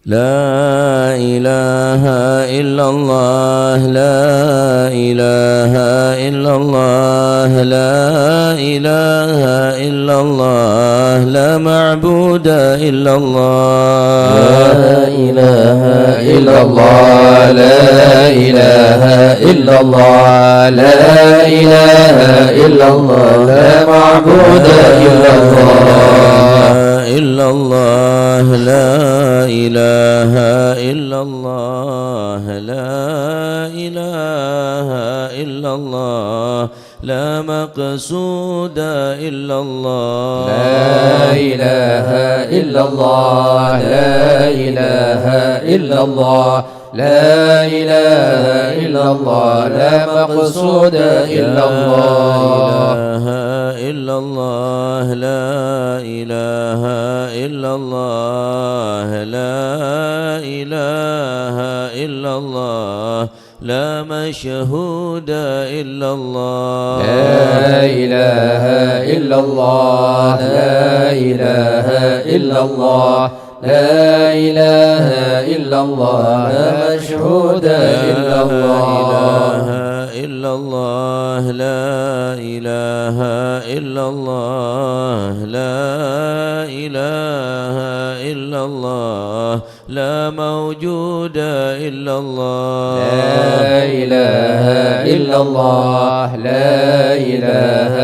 لا إله إلا الله لا إله إلا الله لا إله إلا الله لا معبود إلا الله لا إله إلا الله لا إله إلا الله لا إله إلا الله لا معبود إلا الله إلا الله لا إله إلا الله لا إله إلا الله لا مقصود إلا الله لا إله إلا الله لا إله إلا الله لا إله إلا الله لا مقصود إلا الله إلا الله لا إله إلا الله لا إله إلا الله لا مشهود إلا الله لا إله إلا الله لا إله إلا الله لا إله إلا الله لا مشهود إلا الله إلا الله لا إله إلا الله لا إله إلا الله لا موجود إلا الله لا إله إلا الله لا إله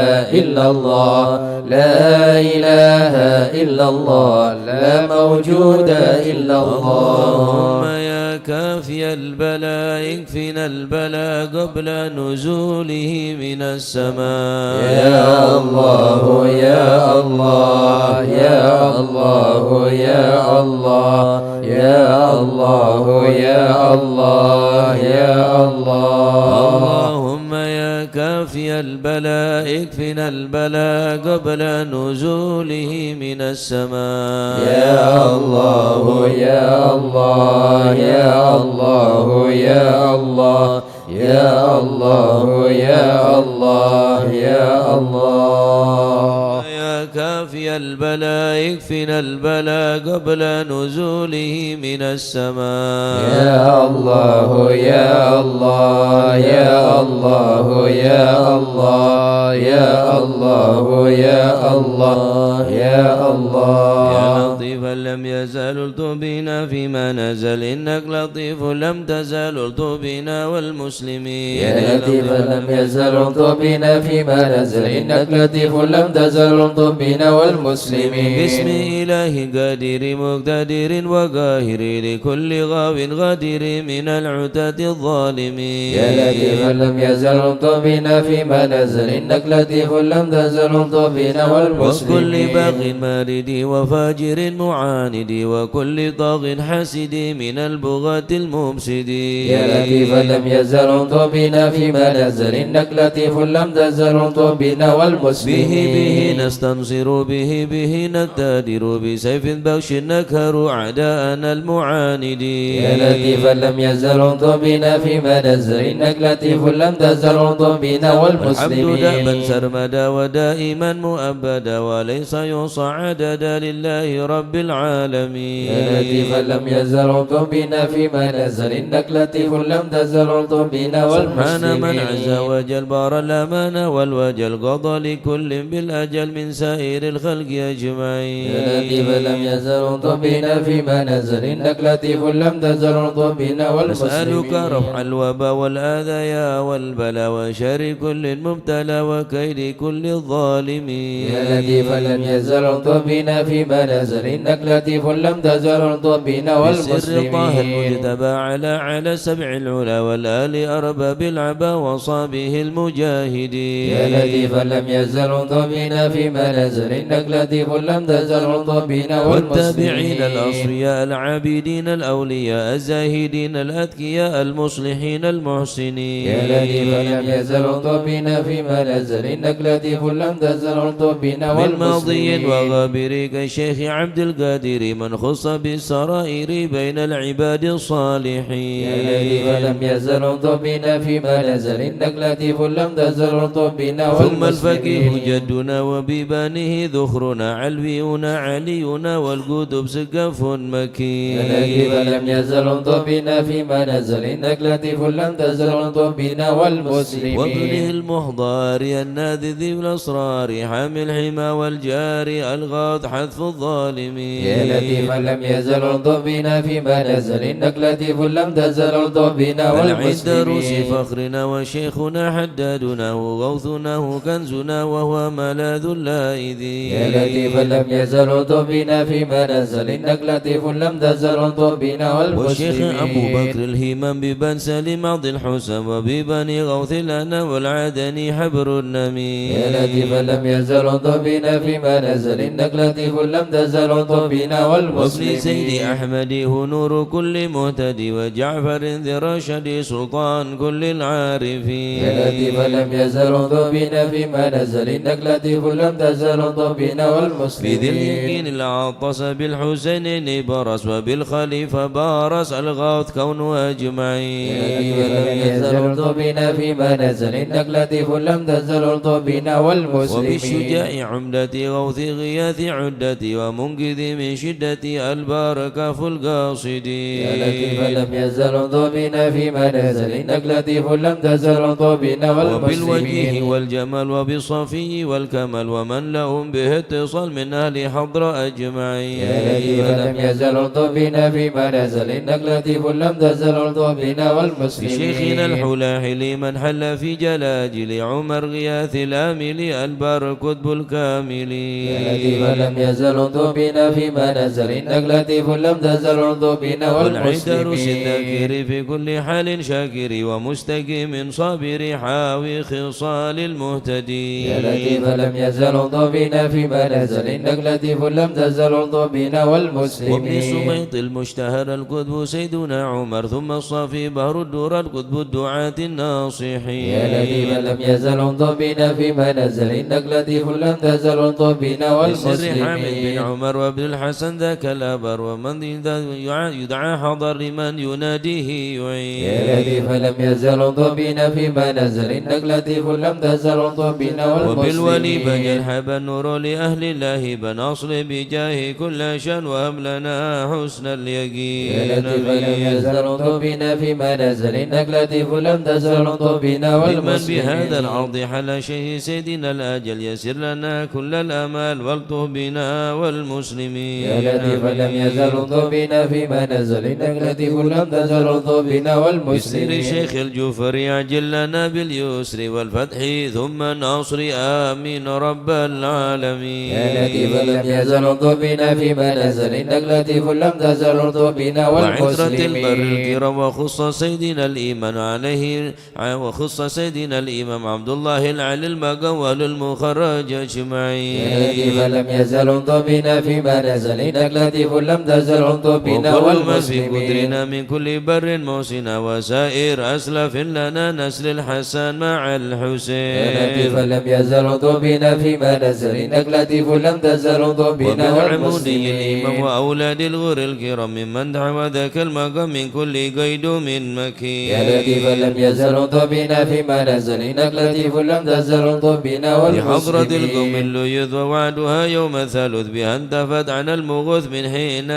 إلا الله لا إله إلا الله لا موجود إلا الله يا كافي البلاء اكفنا البلاء قبل نزوله من السماء يا الله يا الله يا الله يا الله يا الله يا الله يا الله اللهم يا كافي البلاء اكفنا البلاء قبل نزوله من السماء يا الله يا الله يا الله يا الله يا الله يا الله يا الله يا كافي البلاء اكفنا البلاء قبل نزوله من السماء يا الله يا الله يا الله يا الله يا الله يا الله يا الله يا لطيفا لم يزال الطبنا فيما نزل إنك لطيف لم تزال الطبنا والمسلمين يا لطيفا لم يزل طبنا فيما نزل إنك لطيف لم تزل طبنا والمسلمين بسم إله قادر مقتدر وقاهر لكل غاو غادر من العتاة الظالمين يا لطيفا لم يزل طبنا فيما نزل إنك لطيف لم تزل طبنا والمسلمين وكل باغ مارد وفاجر معاند وكل طاغ حاسد من البغاة المفسدين يا لطيفا لم يزل طبنا فيما نزل إنك لطيف لم تزل طبنا والمسلمين به نستنصر به نقتدر بسيف بغش نكهر أعداءنا المعاندين يا لطيفا لم يزل طبنا فيما نزل إنك لطيف لم تزل طبنا والمسلمين الحمد دأبا سرمدا ودائما مؤبدا وليس يحصى عددا لله رب العالمين يا لطيفا لم يزل طبنا فيما نزل إنك لطيف لم تزل طبنا والمسلمين سبحان من عز وجل بار الأمان والوجل قضى لكل بالأجل من سائر الخلق أجمعين يا لطيفا لم يزل طبنا فيما نزل إنك لطيف لم تزل طبنا والمسلمين نسألك رفع الوباء والآذى والبلاء وشر كل مبتلى وكيد كل الظالمين يا لطيفا لم يزل طبنا فيما نزل إنك لطيف لم تزل طبنا والمسلمين طه المجتبى على سبع العلا والآل أرباب العبا وصابه المجاهدين يا لطيفا لم يزل طبنا فيما نزل إنك لطيف لم تزل طبنا والتابعين والمسلمين الأصفياء العابدين الأولياء الزاهدين الأذكياء المصلحين المحسنين يا لطيفا لم يزل طبنا فيما نزل إنك لطيف لم تزل طبنا من ماضي والمسلمين وغابر كالشيخ عبد عبد القادر من خص بالسرائر بين العباد الصالحين يا لطيفا لم يزل انظر بنا فيما نزل إنك لطيف لم تزل انظر بنا ثم الفقيه والمسلمين جدنا وببانه ذخرنا علوينا علينا والقدب سقف مكين يا لطيفا لم يزل انظر بنا فيما نزل إنك لطيف لم تزل انظر بنا والمسلمين وابنه المحضار الناذ ذي الأسرار حامي الحمى والجار الغاض حذف الظالمين يا لطيفا لم يزل انظر بنا فيما نزل إنك لطيف لم تزل انظر بنا العند روس والمسلمين فخرنا وشيخنا حدادنا وغوثنا كنزنا وهو ملاذ اللائذين يا لطيفا لم يزل انظر بنا فيما نزل إنك لطيف لم تزل انظر بنا والشيخ والمسلمين أبو بكر الهمام ببن سليم عبد الحسن وببني غوث لنا والعدني حبر النمير يا لطيفا لم يزل انظر بنا فيما نزل إنك لطيف لم تزل انظر بنا وابن والمسلمين سيد أحمد هو نور كل مهتدي وجعفر ذي رشد سلطان كل العارفين يا لطيفا لم يزل انظر بنا فيما نزل إنك لطيف لم تزل انظر بنا بذي والمسلمين اليمين العطس بالحسين برس وبالخليفة بارس الغوث كون أجمعين يا لطيفا لم يزل انظر بنا فيما نزل إنك لطيف لم تزل انظر بنا والمسلمين وبالشجاع عمدتي غوث غياث عدتي ومنقذ من شدة البركة في القاصدين يا لطيفا لم يزل انظر بنا فيما نزل إنك لطيف لم تزل انظر بنا وبالوجه والمسلمين والجمال وبالصفي والكمال ومن لهم به اتصال من أهل حضر أجمعين يا لطيفا لم يزل انظر بنا فيما نزل إنك لطيف لم تزل انظر بنا والمسلمين بشيخنا الحلاحل من حل في جلاجل عمر غياث الآمل البار كتب الكاملين يا لطيفا لم يزل انظر بنا فيما نزل إنك لطيف لم تزل انظر بنا والعدر والمسلمين الذاكر في كل حال شاكر ومستقيم صابر حاوي خصال المهتدين يا لطيفا لم يزل انظر بنا فيما نزل إنك لطيف لم تزل انظر بنا وابن والمسلمين سميط المشتهر الكتب سيدنا عمر ثم الصافي بهر الدور الكتب الدعاة الناصحين يا لطيفا لم يزل انظر بنا فيما نزل إنك لطيف لم تزل انظر بنا بسر حامد بن والمسلمين عمر وابن الحسن ذاك الأبر ومن يدعى حضر لمن يناديه يعين يا لطيفا لم يزل انظر بنا فيما نزل إنك لطيف لم تزل انظر بنا وبالولي بن والمسلمين الحب النور لأهل الله بن أصل بجاه كل شان وهب لنا حسن اليقين يا لطيفا لم يزل انظر بنا فيما نزل إنك لطيف لم تزل انظر بنا لمن والمسلمين بهذا العرض حل شيء سيدنا الأجل يسر لنا كل الأمال والطه بنا والمسلمين يا لطيفا لم يزل انظر بنا فيما نزل إنك لطيف لم تزل انظر بنا بسر والمسلمين شيخ الجفر عجل لنا باليسر والفتح ثم النصر آمين رب العالمين يا لطيفا لم يزل انظر بنا فيما نزل إنك لطيف لم تزل انظر بنا وعترة البر والمسلمين الكرام وخص سيدنا الإيمان عليه وخص سيدنا الإمام عبد الله العلي المقول المخرج أجمعين يا لطيفا لم يزل انظر بنا فيما نزل إنك لطيف لم تزل انظر بنا وكل ما في والمسلمين قدرنا من كل بر موسنا وسائر أسلف لنا نسل الحسن مع الحسين يا لطيفا لم يزل انظر بنا فيما نزل إنك لطيف لم تزل انظر بنا وبالعمودي والمسلمين الإمام وأولاد الغر الكرام ممن دعوا ذاك المقام من كل قيد من مكين يا لطيفا لم يزل انظر بنا فيما نزل إنك لطيف لم تزل انظر بنا بحضرة القوم والمسلمين الليث ووعدها يوم الثالث بها انتفت عن المغوث من حين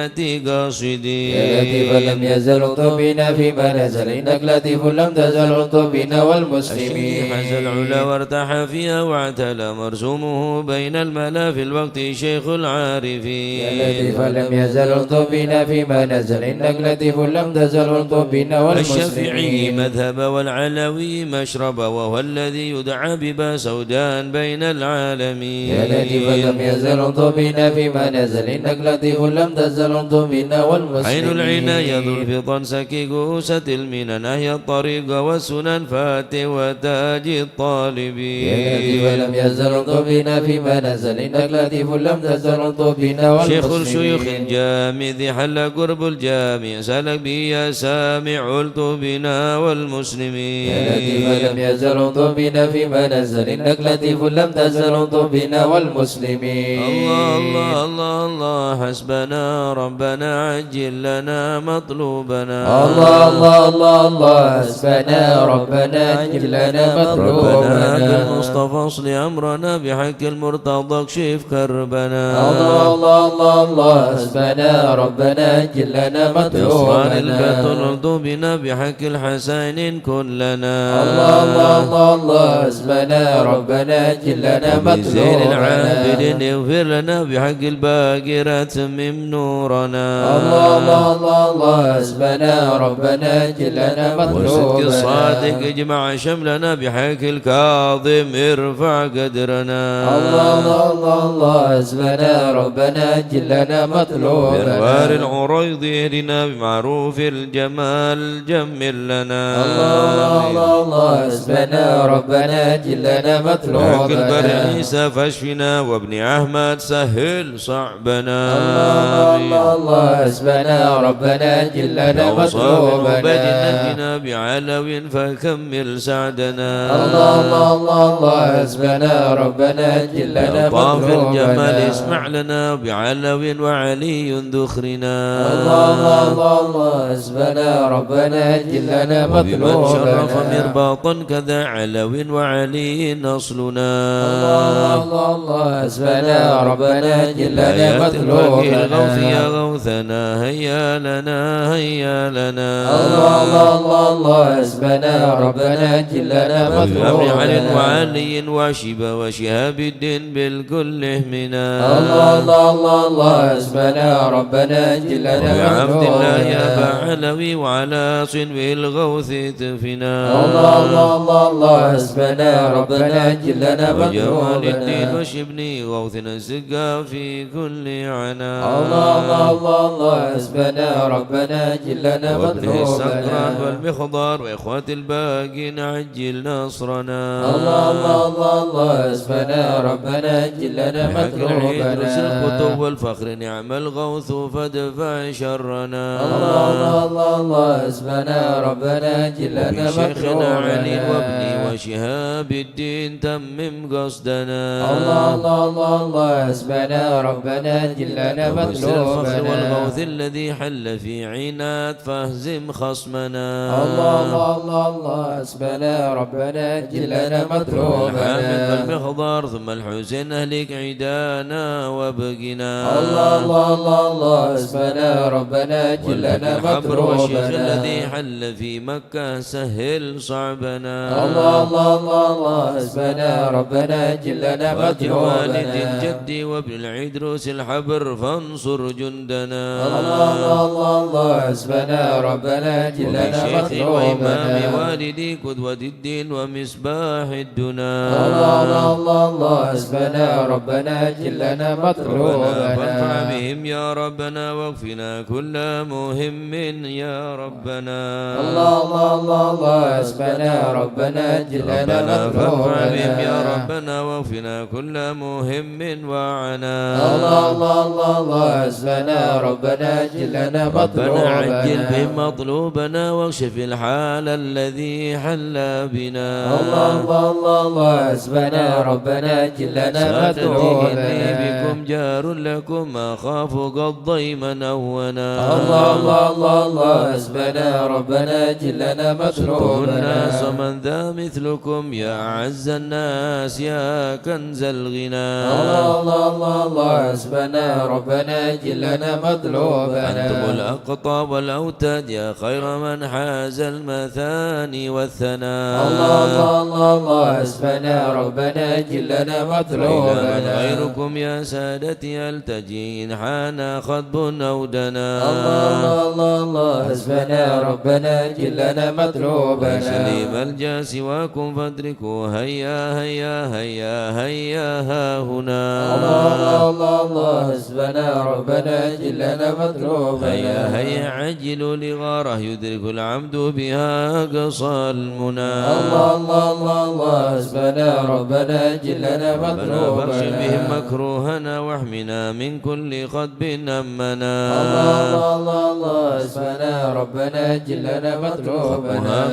قاصدين يا لطيفا لم يزل انظر بنا فيما نزل إنك لطيف لم تزل انظر بنا والمسلمين الشيخ حز العلا وارتاح فيها واعتلى مرسومه بين الملا في الوقت شيخ العارفين يا لطيفا لم يزل انظر بنا فيما نزل إنك لطيف لم تزل انظر بنا الشافعي والمسلمين مذهب والعلوي مشرب وهو الذي يدعى ببا سودان بين العالمين يا لطيفا لم يزل انظر بنا فيما نزل إنك لطيف لم تزل انظر بنا والمسلمين عين العناية ذو الفطن سكي قوسة المنن أهي الطريق والسنن فاتي وتاج الطالبين يا لطيفا لم يزل انظر بنا فيما نزل إنك لطيف لم تزل انظر بنا شيخ والمسلمين الشيوخ الجامع ذي حل قرب الجامع سلك بي يا سامع علت بنا والمسلمين يا لطيفا لم يزل انظر بنا فيما نزل إنك لطيف لم تزل انظر بنا والمسلمين الله الله الله الله الله حسبنا ربنا عجل لنا مطلوبنا الله الله الله الله حسبنا ربنا عجل لنا مطلوبنا ربنا بالمصطفى اصل أمرنا بحق المرتضى اكشف كربنا الله الله الله الله حسبنا ربنا عجل لنا بإصرار البت مطلوبنا الأرض بنا بحق الحسين كلنا الله الله الله الله حسبنا ربنا عجل لنا بزين مطلوبنا العابدين اغفر لنا بحق الباقرة تمم نورنا الله الله الله الله حسبنا ربنا عجل لنا وصدق مطلوبنا الصادق اجمع شملنا بحق الكاظم ارفع قدرنا الله الله الله الله حسبنا ربنا عجل لنا بأنوار مطلوبنا العريض اهدنا بمعروف الجمال جمل لنا الله الله الله الله حسبنا ربنا عجل لنا بحق البر مطلوبنا عيسى فاشفنا وابن أحمد سهل صعبنا الله الله الله حسبنا ربنا عجل لنا مطلوبنا نجنا بعلو فكمل سعدنا الله الله الله الله حسبنا ربنا عجل لنا طاف الجمال مطلوبنا اسمع لنا بعلو وعلي ذخرنا الله الله الله الله حسبنا ربنا عجل لنا وبمن شرف مطلوبنا مرباطا كذا علو وعلي نصلنا الله الله الله حسبنا ربنا عجل لنا آيات الوجه الغوث يا مطلوبنا غوثنا هيا لنا هيا لنا الله الله الله الله حسبنا ربنا عجل لنا وبأمر علي مطلوبنا وعلي وشبا وشهاب الدين بالكل اهمنا الله الله الله الله حسبنا ربنا عجل لنا وبعبد الله يا مطلوبنا بعلوي وعلى صنو الغوث تفنا الله الله الله الله حسبنا ربنا عجل لنا وجمال الدين مطلوبنا وشبني غوثنا السقا في كل عنا الله الله الله الله حسبنا ربنا عجل لنا وابن السكران مطلوبنا والمخضار وإخوة الباقين عجل نصرنا الله الله الله الله حسبنا ربنا عجل لنا بحق العيد الكتب مطلوبنا والفخر نعم الغوث فادفع شرنا الله الله الله الله حسبنا ربنا عجل لنا بشيخنا علي وابني مطلوبنا وشهاب الدين تمم قصدنا الله الله الله الله حسبنا ربنا عجل لنا وبشر الفخر مطلوبنا والغوث الذي حل في عناد فاهزم خصمنا الله الله الله الله حسبنا ربنا عجل لنا الحامد مطلوبنا والمخضار ثم الحسين أهلك عيدانا وبقنا الله الله الله الله حسبنا ربنا عجل لنا والحبر والشيخ الذي مطلوبنا حل في مكة سهل صعبنا الله الله الله الله حسبنا ربنا عجل لنا والد مطلوبنا جدي وابن العدروس الحبر فانصر جندنا الله الله الله الله حسبنا ربنا عجل لنا وبشيخي وإمام مطلوبنا والدي قدوة الدين ومصباح الدنا الله الله الله الله حسبنا ربنا عجل لنا ربنا فانفع مطلوبنا بهم يا ربنا واكفنا كل مهم يا ربنا الله الله الله الله حسبنا ربنا عجل لنا ربنا فانفع بهم يا مطلوبنا ربنا واكفنا كل مهم وعنا الله الله الله الله حسبنا ربنا عجل لنا ربنا عجل مطلوبنا بهم مطلوبنا واكشف الحال الذي حل بنا الله الله الله الله حسبنا ربنا عجل لنا ساتتي إني مطلوبنا بكم جار لكم أخاف قد ضيما أونا الله الله الله الله حسبنا ربنا عجل لنا سلطه الناس مطلوبنا ومن ذا مثلكم يا أعز الناس يا كنز الغنى الله الله الله الله حسبنا ربنا عجل لنا أنتم مطلوبنا الأقطاب والأوتاد يا خير من حاز المثاني والثناء الله الله الله الله حسبنا ربنا عجل لنا إلى من مطلوبنا غيركم يا سادتي التجي إن حان خطب أو دنا الله الله الله الله حسبنا ربنا عجل لنا ليس لي مطلوبنا ملجأ سواكم فادركوا هيا هيا هيا هيا ها هنا الله الله الله الله حسبنا ربنا عجل لنا هيا مطلوبنا هيا عجلوا لغاره يدرك العبد بها قصى المنى الله الله الله الله حسبنا ربنا عجل لنا ربنا فاخش بهم مطلوبنا مكروهنا واحمنا من كل خطب أمنا الله الله الله الله حسبنا ربنا أجل لنا مطلوبنا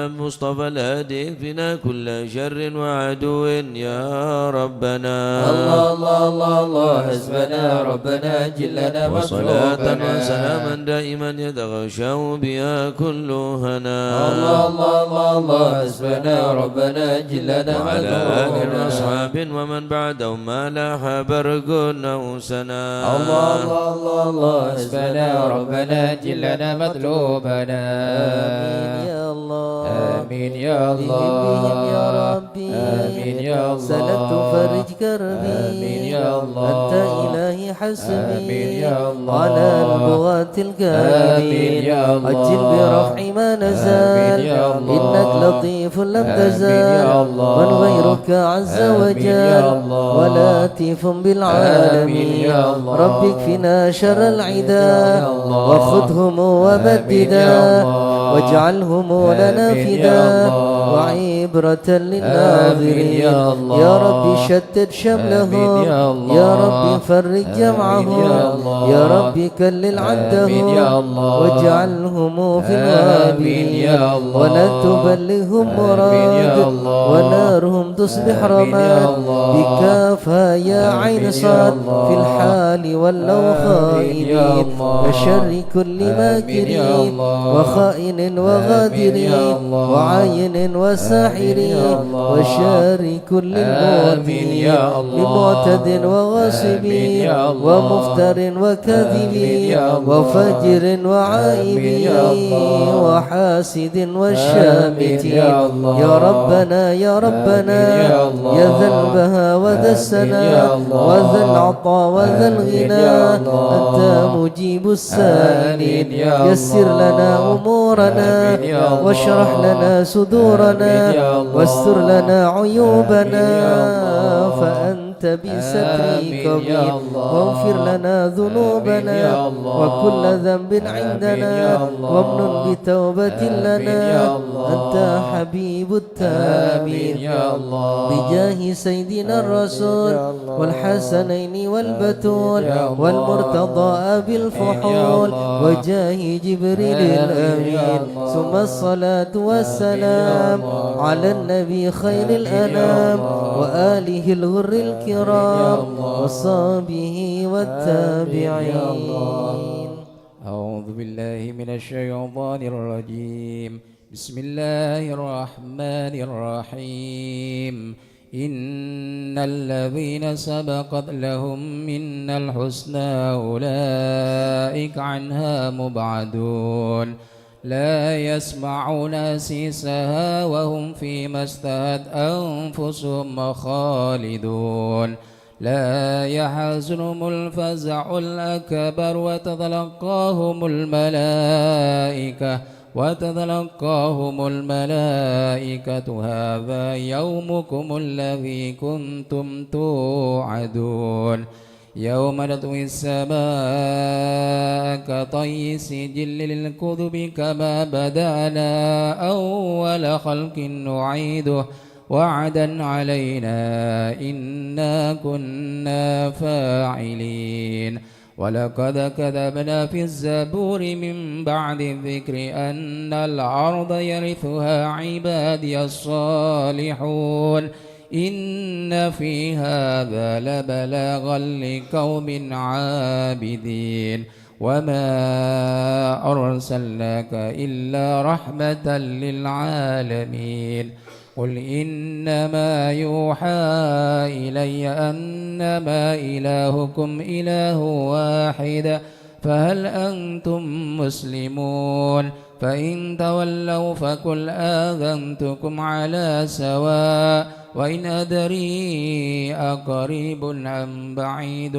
المصطفى الهادي اكفنا كل شر وعدو يا ربنا الله الله الله الله حسبنا ربنا أجل لنا وصلاة مطلوبنا وسلاما دائما يتغشى بها كل هنا الله الله الله الله حسبنا ربنا أجل لنا وعلى مطلوبنا آل أصحاب ومن بعدهم ما لاح برق أو سنا الله الله الله الله حسبنا ربنا أجل لنا مطلوبنا آمين يا الله آمين يا الله بهم يا ربي آمين يا الله سلت فرج كربي آمين يا الله أنت إلهي حسبي آمين يا الله على البغاة آمين الكاملين يا الله أجل برفع ما نزال آمين يا الله إنك لطيف لم آمين تزال يا الله من غيرك عز آمين يا وجل الله ولطيف آمين بالعالمين يا الله رب اكفنا شر العداء يا الله وخذهم آمين يا ومددا الله واجعلهم لنا آمين يا فداء الله وعبرة آمين للناظرين يا الله يا رب شتت شملهم آمين يا الله يا رب فرج جمعهم آمين يا الله يا رب كلل عدهم آمين يا الله واجعلهم في آمين الغابرين يا الله ولا تبلغهم آمين يا مراد الله ونارهم تصبح آمين يا رماد الله بكافها يا آمين عين يا صاد الله في الحال واللو آمين يا خائنين الله وشر كل آمين يا ماكرين الله وخائن آمين وغادرين يا الله وعاين آمين وساحرين يا الله وشر كل آمين يا المعتدين الله لمعتد آمين وغاصبين يا الله ومفتر آمين وكاذبين يا الله وفجر آمين يا وعائبين الله وحاسد آمين والشامتين يا الله يا ربنا يا ربنا آمين يا الله يا ذا البهاء وذا آمين السنا يا الله وذا العطاء وذا آمين الغنى يا الله أنت مجيب السائلين آمين يا يسر لنا الله أمورنا آمين يا الله واشرح لنا صدورنا آمين يا الله واستر لنا عيوبنا آمين يا الله فأنت بسترك آمين يا بين الله واغفر لنا آمين ذنوبنا يا الله وكل ذنب آمين عندنا يا الله وامن بتوبة آمين لنا يا الله أنت حبيب آمين التابين يا الله بجاه سيدنا الرسول والحسنين والبتول يا الله والمرتضى أبي الفحول الله وجاه جبريل آمين يا الأمين الله ثم الصلاة والسلام الله على النبي خير آمين يا الأنام الله وآله الغر الكرام الله وصحبه والتابعين أعوذ بالله من الشيطان الرجيم بسم الله الرحمن الرحيم إن الذين سبقت لهم منا الحسنى أولئك عنها مبعدون لا يسمعون سيسها وهم فيما اشتهت أنفسهم خالدون لا يحزنهم الفزع الأكبر وتتلقاهم الملائكة هذا يومكم الذي كنتم توعدون يوم نطوي السماء كطي السجل للكتب كما بدأنا أول خلق نعيده وعدا علينا إنا كنا فاعلين ولقد كتبنا في الزبور من بعد الذكر أن الأرض يرثها عبادي الصالحون إن في هذا لبلاغا لقوم عابدين وما أرسلناك إلا رحمة للعالمين قل إنما يوحى إلي أنما إلهكم إله واحد فهل أنتم مسلمون فإن تولوا فقل آذنتكم على سواء وإن أدري أقريب أم بعيد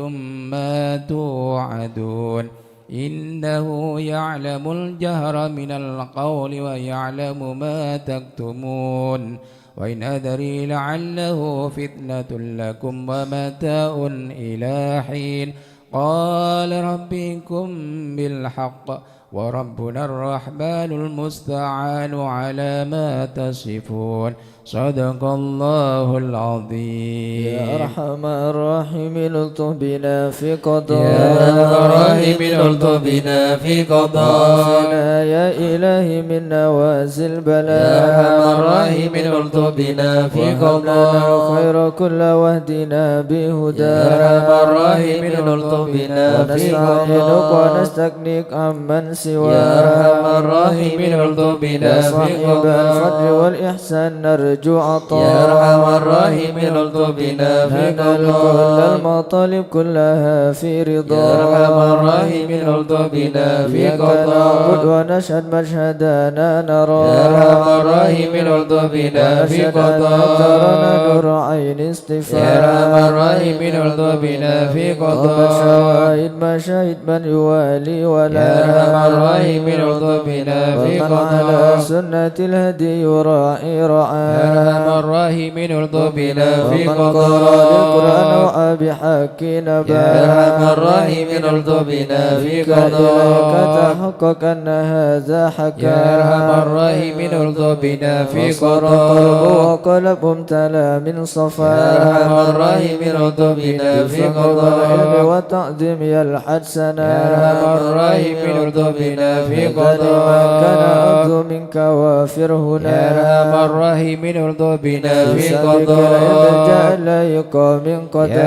ما توعدون إنه يعلم الجهر من القول ويعلم ما تكتمون وإن أدري لعله فتنة لكم ومتاع إلى حين قال ربكم بالحق وربنا الرحمن المستعان على ما تصفون صدق الله العظيم. يا أرحم الراحمين الطف بنا في قضاء، يا أرحم الراحمين الطف بنا في قضاء، يا إلهي من نوازل بلاء، يا أرحم الراحمين الطف بنا في قضاء، الخير كل واهدنا بهدى، يا أرحم الراحمين الطف بنا في ونستعينك قضاء، ونستغنيك عمن سواك، يا أرحم الراحمين الطف بنا يا في صاحب الفضل قضاء، والإحسان نرجو عطاء، يا أرحم الراحمين الطف بنا في ننال كل قضاء، المطالب كلها في رضا، يا أرحم الراحمين الطف بنا في إياك نعبد قضاء، ونشهد مشهدنا نرى، يا أرحم الراحمين الطف بنا في ونشهد أن ترانا قضاء، نور عين استفاء، يا أرحم الراحمين الطف بنا في قضاء، شواهد مشاهد من يوالي ولا، يا أرحم الراحمين الطف بنا في ومن على قضاء، سنة الهدي يراعي يا رعاه، أرحم الراحمين الطف بنا في ومن قرأ القرآن قضاء، وعى بحق نبا، يا أرحم الراحمين الطف بنا في إليك قضاء، تحقق أن هذا حكى، يا أرحم الراحمين الطف بنا في وصار قلب قضاء، وقلب امتلأ من صفا، يا أرحم الراحمين الطف بنا في بالفهم والعلم قضاء، والتعظيم يلحد سنا، يا أرحم الراحمين الطف بنا في من كان قضاء، أرجو منك وافر هنا، يا أرحم الراحمين الطف بنا في بسبك العلم قضاء، لا يقام من يا أرحم قدر،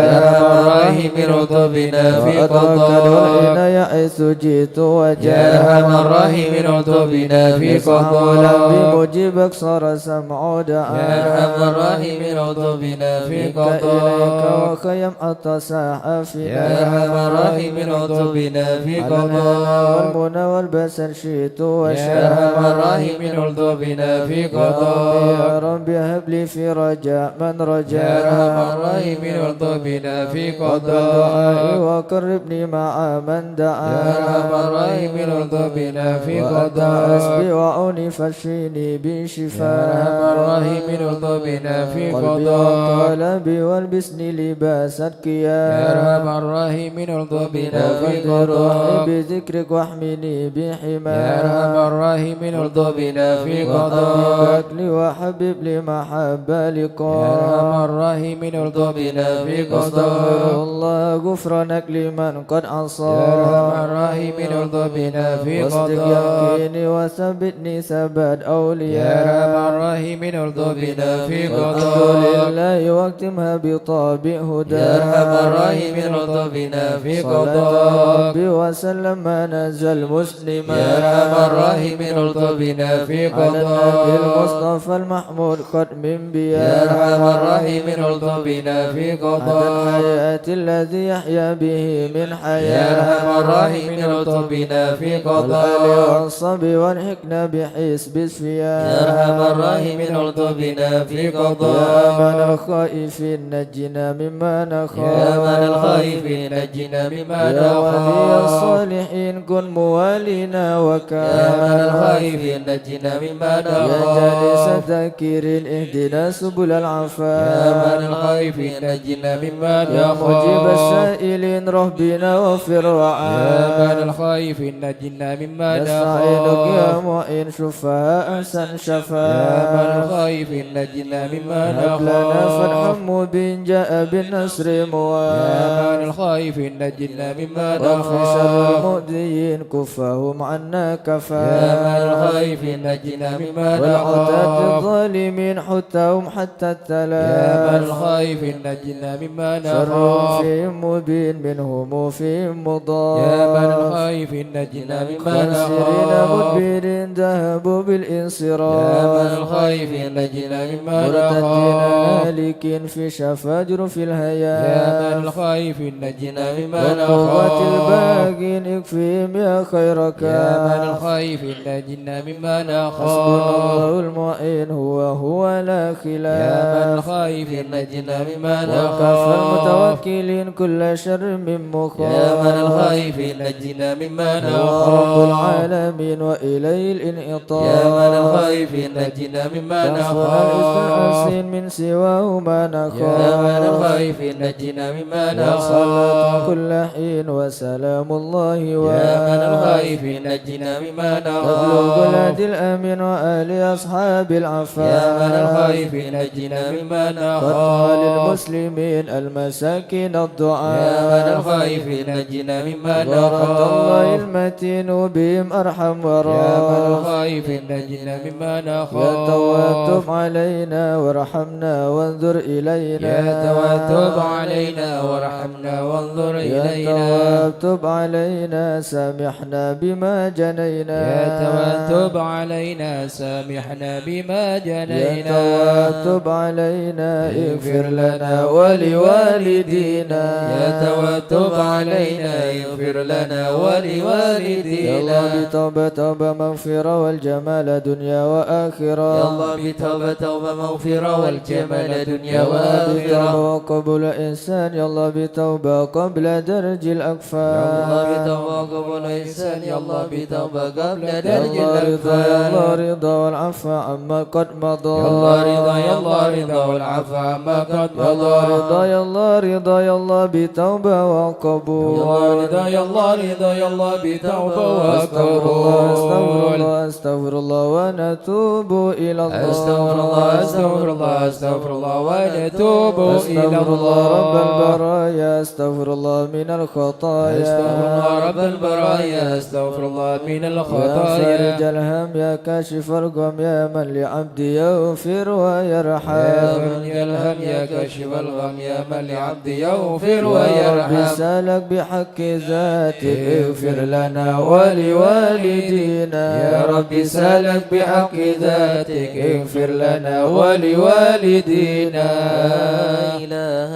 الراحمين الطف بنا في وأدرك الوحين قضاء، يعيث جئت يا وجاء، أرحم الراحمين الطف بنا في يسمع قضاء، بمجيبك صار سمع يا دعاء، أرحم الراحمين الطف بنا في منك إليك قضاء، وخيم حتى ساح يا أرحم الراحمين الطف بنا في على الهنا قضاء، والمنى والبسر شئت يا وشاء، أرحم الراحمين الطف بنا في يا قضاء، ربي هب لي في رجاء من يا رجاء، أرحم الراحمين الطف بنا في وقل دعائي قضاء، وقربني مع من يا دعا، أرحم الراحمين الطف بنا في وأنت قضاء، حسبي وعوني فاشفيني يا أرحم بشفاء، الراحمين الطف بنا في قلبي قضاء، وقلبي والبسني لباس يا الكيان، أرحم الراحمين الطف بنا في وفد روحي قضاء، بذكرك واحمني يا بحماك، أرحم الراحمين الطف بنا في قضاء، وحببك لي وحبب لي محبة يا لقاء، أرحم الراحمين الطف بنا في واستغفر قضاء، الله غفرانك لمن قد يا عصى، أرحم الراحمين الطف بنا في واصدق قضاء، يقيني وثبتني ثبات يا أرحم أولياء، الراحمين الطف بنا في والحمد قضاء، لله واختمها بطابع هدى، يا أرحم الراحمين الطف بنا في صلى قضاء، ربي وسلم ما نزل مسلما، يا أرحم الراحمين الطف بنا في على النبي قضاء، المصطفى المحمود قد من يا بيا، أرحم الراحمين الطف بنا في عدد قضاء، الحياة الذي يحيا به من يا حياة، أرحم الراحمين الطف بنا في والآل قضاء، والصب والحكمة بحسب يا سفيان، أرحم الراحمين الطف بنا في يا قضاء، من الخائفين نجنا مما يا نخاف، من الخائفين نجنا مما يا ولي نخاف، الصالحين كن موالينا يا من وكان، الخائفين نجنا مما يا جالس نخاف، الذاكرين اهدنا سبل يا العفاف، من الخائفين نجنا مما يا مجيب نخاف، السائلين ربنا وفر يا من رعاه، الخائفين نجنا مما نستعينك يا نخاف، معين شفاء أحسن يا من شفاء، الخائفين نجنا مما هب لنا فتحا نخاف، مبين جاء بالنصر يا من مواه، الخائفين نجنا مما واغفر شر نخاف، المؤذيين كفهم عنا يا من كفاه، الخائفين نجنا مما والعتاة نخاف، الظالمين حتهم حتى يا من التلاف، الخائفين نجنا مما شر نخاف، فيهم مبين منهم فيهم يا من مضاف، الخائفين نجنا مما خاسرين نخاف، مدبرين ذهبوا يا من بالانصراف، الخائفين نجنا مما مرتدين نخاف، هالكين في شفاجر في يا من الهيام، الخائفين نجنا مما والقوة نخاف، الباقين اكفيهم يا خير يا من كاف، الخائفين نجنا مما حسبنا نخاف، الله المعين هو لا يا من خلاف، الخائفين نجنا مما وكفى نخاف، المتوكلين كل شر من يا من مخاف، الخائفين نجنا مما هو رب نخاف، العالمين وإليه يا من الانعطاف، الخائفين نجنا مما كفنا نخاف، الإسلام من سواه ما يا من نخاف، الخائفين نجنا مما والصلاة نخاف، كل حين وسلام الله يا من الخائفين نجنا مما تبلغ نخاف الهدي الأمين وآل أصحاب العفاف يا من الخائفين نجنا مما قطع نخاف للمسلمين المساكين الضعاف يا من الخائفين نجنا مما بارك الله نخاف المتين بهم أرحم يا من وراف الخائفين نجنا مما يا تواب نخاف علينا وارحمنا وانظر إلينا يا تواب علينا وارحمنا وانظر يا إلينا تواب علينا سامحنا بما جنينا يا تواب علينا سامحنا بما يا جنينا تواب علينا اغفر لنا ولوالدينا يا تواب علينا اغفر لنا يا ولوالدينا الله بتوبة توبة مغفرة والجمال دنيا وآخرة يا الله بتوبة توبة مغفرة والجمال دنيا يا الله وآخرة بتوبة وقبول إنسان يا الله بتوبة قبل درج يا الأكفان الله بتوبة قبل إحسان يا الله بتوبة قبل يا درج الله رضا يا الله الأكفان رضا والعفو عما قد مضى يا الله رضا يا الله رضا والعفو عما قد يا الله مضى رضا يا الله رضا يا الله بتوبة يا وقبول الله رضا يا الله رضا يا الله بتوبة أستغفر الله أستغفر وقبول الله أستغفر الله ونتوب إلى الله أستغفر الله أستغفر الله أستغفر الله ونتوب إلى أستغفر الله رب الله البرايا أستغفر الله من الخطايا أستغفر الله رب البرايا أستغفر الله من يا الخطايا فارج الهم يا كاشف الغم يا من لعبدي يغفر يا ويرحم من الهم يا كاشف الغم يا من لعبدي يغفر يا رب ويرحم سالك بحق ذاتك اغفر لنا ولوالدينا يا رب سالك بحق ذاتك اغفر لنا ولوالدينا لا إله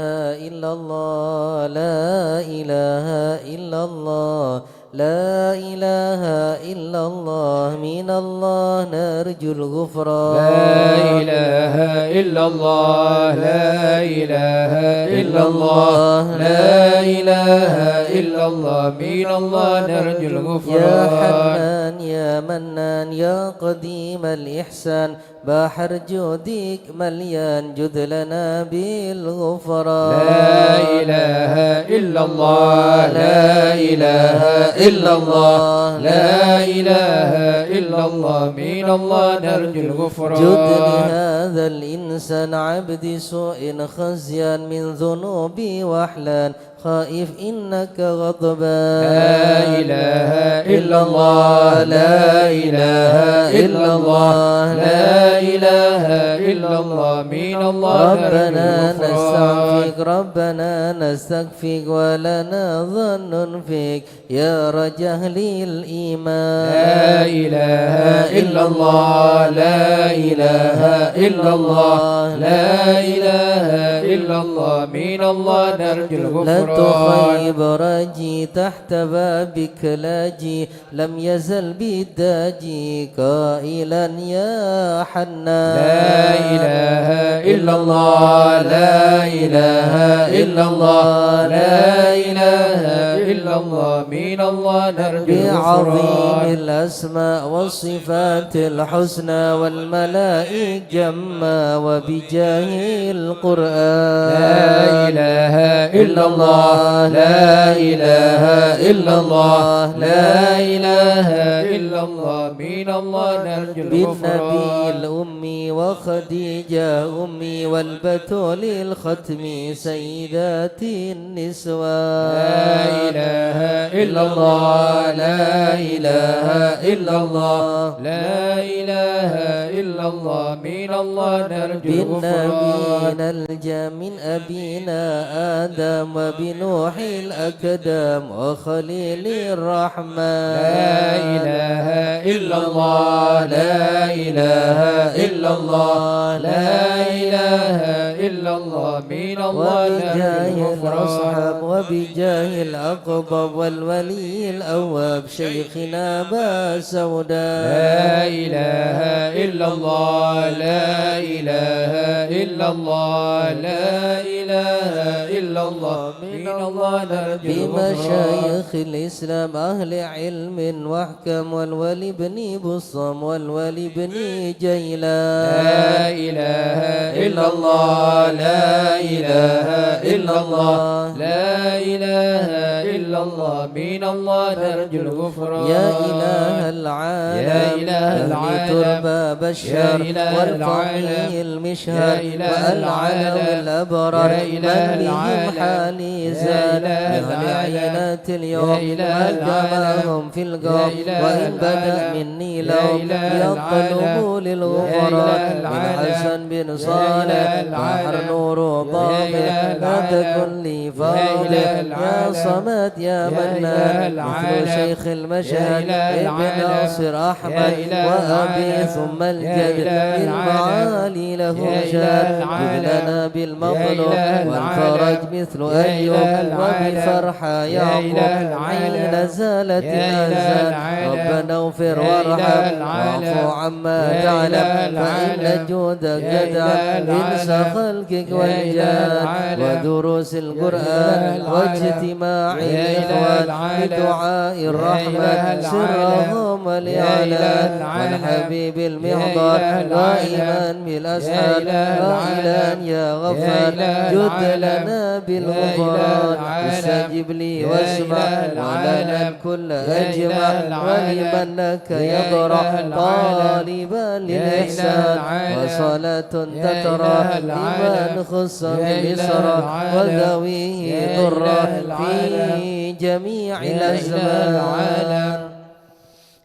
إلا الله لا إله إلا الله لا إله إلا الله من الله نرجو الغفران لا إله إلا الله لا إله إلا الله لا إله إلا الله من الله نرجو يا الغفران حنان يا منان يا قديم الإحسان بحر جودك مليان جد لنا بالغفران لا إله إلا الله لا إله إلا الله لا إله إلا الله من الله نرجو الغفران جد لهذا الإنسان عبد سوء خزيان من ذنوبي وأحلان خائف إنك غضبان لا إله إلا الله لا إله إلا الله لا إله إلا الله من الله ربنا نرجو الغفران نستغفرك ربنا نستغفرك ولنا ظن فيك يا رجاء للإيمان لا إله إلا الله لا إله إلا الله لا إله إلا الله من الله نرجو لا الغفران تخيب رجي تحت بابك لاجي لم يزل بالداجي قائلا يا حنان لا إله إلا الله لا إله إلا الله لا إله إلا الله من الله نرجو بعظيم الغفران الأسماء والصفات الحسنى والملائك جما وبجاه القرآن لا إله إلا الله لا إله إلا الله لا إله إلا الله من الله نرجو بالنبي الغفران الأمي وخديجة أمي والبتول الختم سيدات النسوان لا إله إلا الله لا إله إلا الله لا إله إلا الله من الله نرجو الغفران بالنبي نلجأ من أبينا آدم وبنوح الأقدام وخليل الرحمن لا إله إلا الله لا إله إلا الله لا إله إلا الله من الله وبجاه نرجو الأصحاب الغفران وبجاه الأقطب والولي الأواب شيخنا با سوداء لا إله إلا الله لا إله إلا الله لا إله إلا الله من الله نرجو الغفران بمشايخ الإسلام أهل علم واحكم والولي بن بصم والولي بن جيلان لا إله إلا الله لا إله إلا الله لا إله إلا الله من الله نرجو الغفران يا إله العالم يا إله أهل العالم تربى بشر يا إله والفضل العالم المشهر يا إله والعلو العالم الأبرار يا إله من بهم العالم حالي يا زاد إله بأهل العالم عينات يا اليوم إله وجمعهم في يا القوم إله وإن بدأ العالم مني يا لهم إله يطلبوا العالم للغفران يا من إله حسن بن يا صالح إله بحر العالم نور يا ضابط إله لا تكن العالم لي يا فاضل إله يا العالم صمد يا يا إله منان العالم مثل شيخ يا المشهد إله ابن العالم ناصر يا أحمد إله وأبي العالم ثم يا الجد إله للمعالي له يا إله شان العالم جد لنا يا بالمطلوب إله والفرج العالم مثل يا أيوب إله العالم وبفرحة يا يعقوب إله العالم حين زالت يا إله الأحزان العالم ربنا اغفر يا وارحم إله العالم واعف عما يا تعلم إله فإن العالم جودك يا جدعا إله إنس العالم خلقك يا والجان إله العالم ودروس يا القرآن إله واجتماع العالم يا إله الإخوان العالم بدعاء يا إله الرحمن العالم سرهم يا والإعلان إله العالم والحبيب يا المحضر إله العالم قائما يا بالأسحار إله قائلا العالم يا يا غفار إله جد العالم لنا يا بالغفران إله العالم استجب لي يا واسمع إله ولنا العالم الكل يا أجمع إله العالم ولمن لك يا يضرع إله العالم طالبا يا للإحسان إله العالم وصلاة يا تترى إله العالم لمن خص يا إله باليسرى العالم وذويه يا ضرا إله العالم في جميع يا إله الأزمان العالم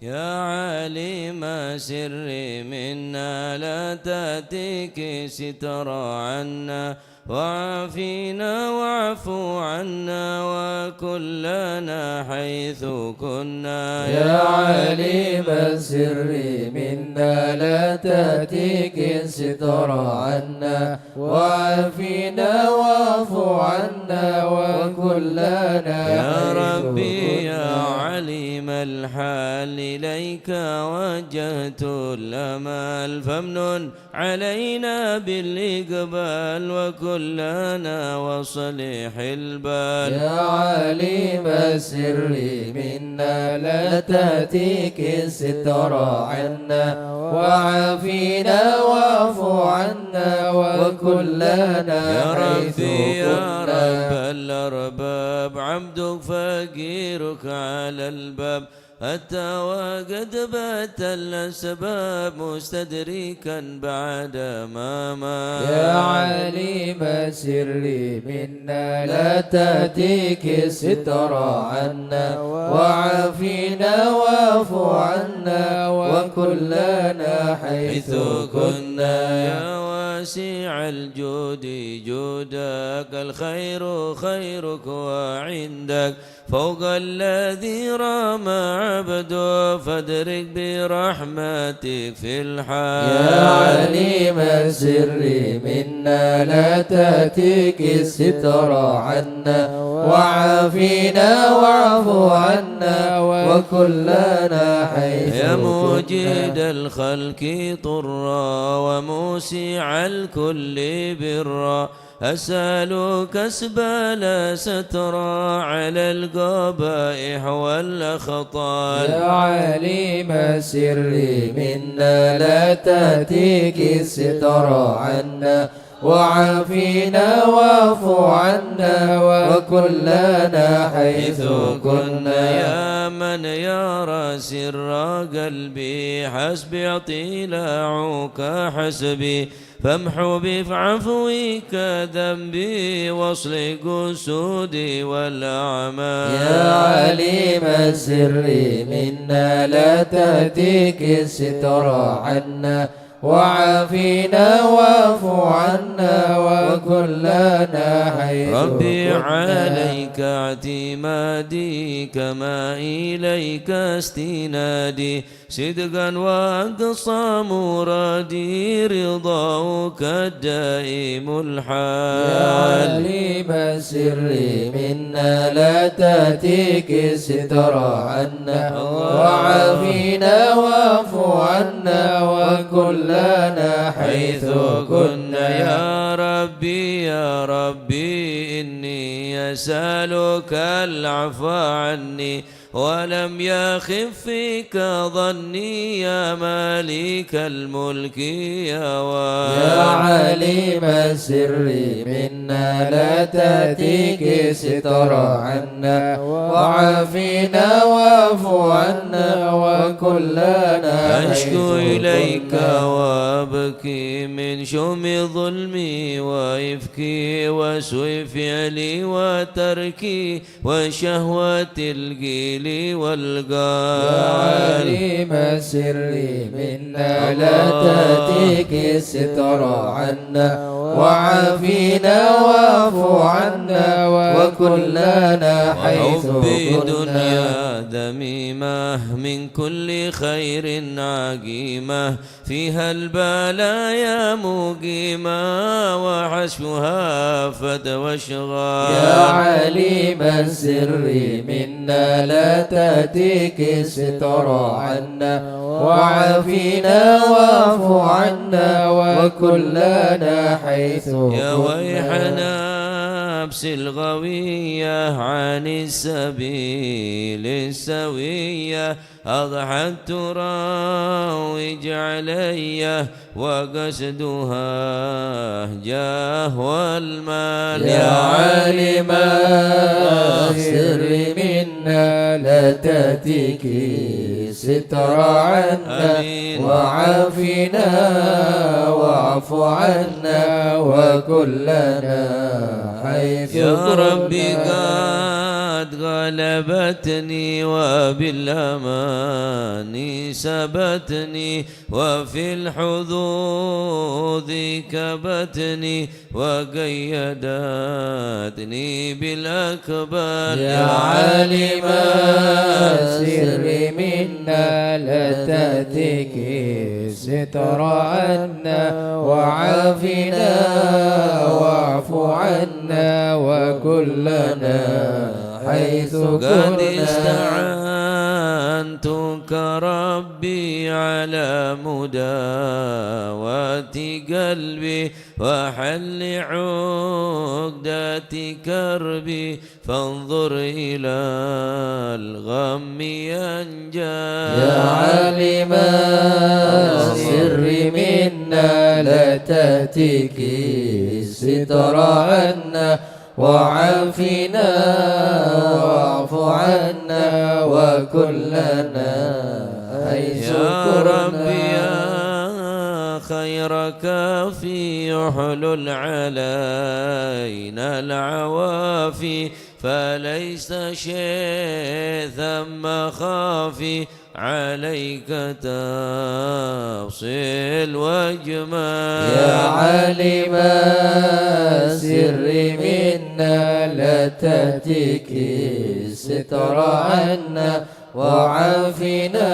يا عالم سري منا لا تأتيك سترى عنا وعافينا واعفو عنا وكلنا حيث كنا يا عليم السر منا لا تأتيك الستر عنا وعافينا واعفو عنا وكلنا يا حيث ربي يا كنا. عليم الحال إليك وجهت الأمال فامنن علينا بالإقبال وكلنا وصلح البال يا عليم السر منا لا تأتيك الستر عنا وعافينا واعفو عنا وكلنا يا حيث ربي يا كنا. رب الأرباب عبدك فقيرك على الباب أتى وقد بات الأسباب مستدركا بعد ما مات يا عليم السر منا لا تأتيك الستر عنا وعافينا واعفو عنا وكلنا حيث كنا. يا واسع الجود جودك الخير خيرك وعندك فوق الذي رام عبده فادرك برحمتك في الحال. يا عليم السر منا لا تأتيك الستر عنا وعافينا واعفو عنا وكلنا حيث يا كنا. موجد الخلق طرا وموسع الكل برا أسألك أسبال سترا على القبائح والأخطار. يا عليم السر منا لا تأتيك الستر عنا وعافينا واعفو عنا وكلنا حيث كنا. يا من يرى سر قلبي حسبي اطلاعك حسبي فامحو بعفوك ذنبي واصل قصودي والأعمال. يا عليم السر منا لا تأتيك الستر عنا وعافينا واعفو عنا وكلنا حيث ربي كنا. عليك اعتمادي كما إليك استنادي صدقا وأقصى مرادي رضاك الدائم الحال. يا عليم السر منا لا تأتيك الستر عنا وعافينا واعفو عنا وكلنا حيث كنا. يا ربي يا ربي إني أسألك العفو عني ولم يخف فيك ظني يا مالك الملك يا عليم السر منا لا تأتيك ستر عنا وعافينا واعف عنا وكلنا أشكو إليك وأبكي من شؤم ظلمي وإفكي وسوء فعلي وتركي وشهوة الجيل والقال يا عليم السر منا لا تأتيك ستر عنا وعافينا واعف عنا وكلنا حيث حبي كنا دنيا ذميمة من كل خير عقيمة فيها البلايا مقيمة وحشوها فد واشغال يا عليم السر منا لا تأتيك ستر عنا وعافينا واعف عنا وكلنا حيث يا كنا ويحنا نفس الغوية عن السبيل السوية أضحت تراوج علي وقصدها جاه والمال يا عالم السر منا لا تأتيك ستر عنا وعافنا واعف عنا وكلنا حيث يا ربي قد غلبتني وبالأمان سبتني وفي الحظوظ كبتني وقيدتني بالأكبر يا عالم السر منا لا تأتيك ستر عنا وعافنا واعف عنا وكلنا حيث قد كنا استعنتك ربي على مداوات قلبي وحل عقدة كربي فانظر إلى الغم ينجى يا عالم السر منا لا تأتيك ستر عنا وعافنا واعف عنا وكلنا حيث يا ربي كنا يا خيرك في حلل علينا العوافي فليس شيء ثم خافي عليك تفصيل وجمال يا عالم السر منا لا تأتيك ستر عنا وعافنا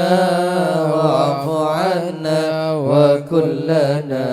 واعف عنا وكلنا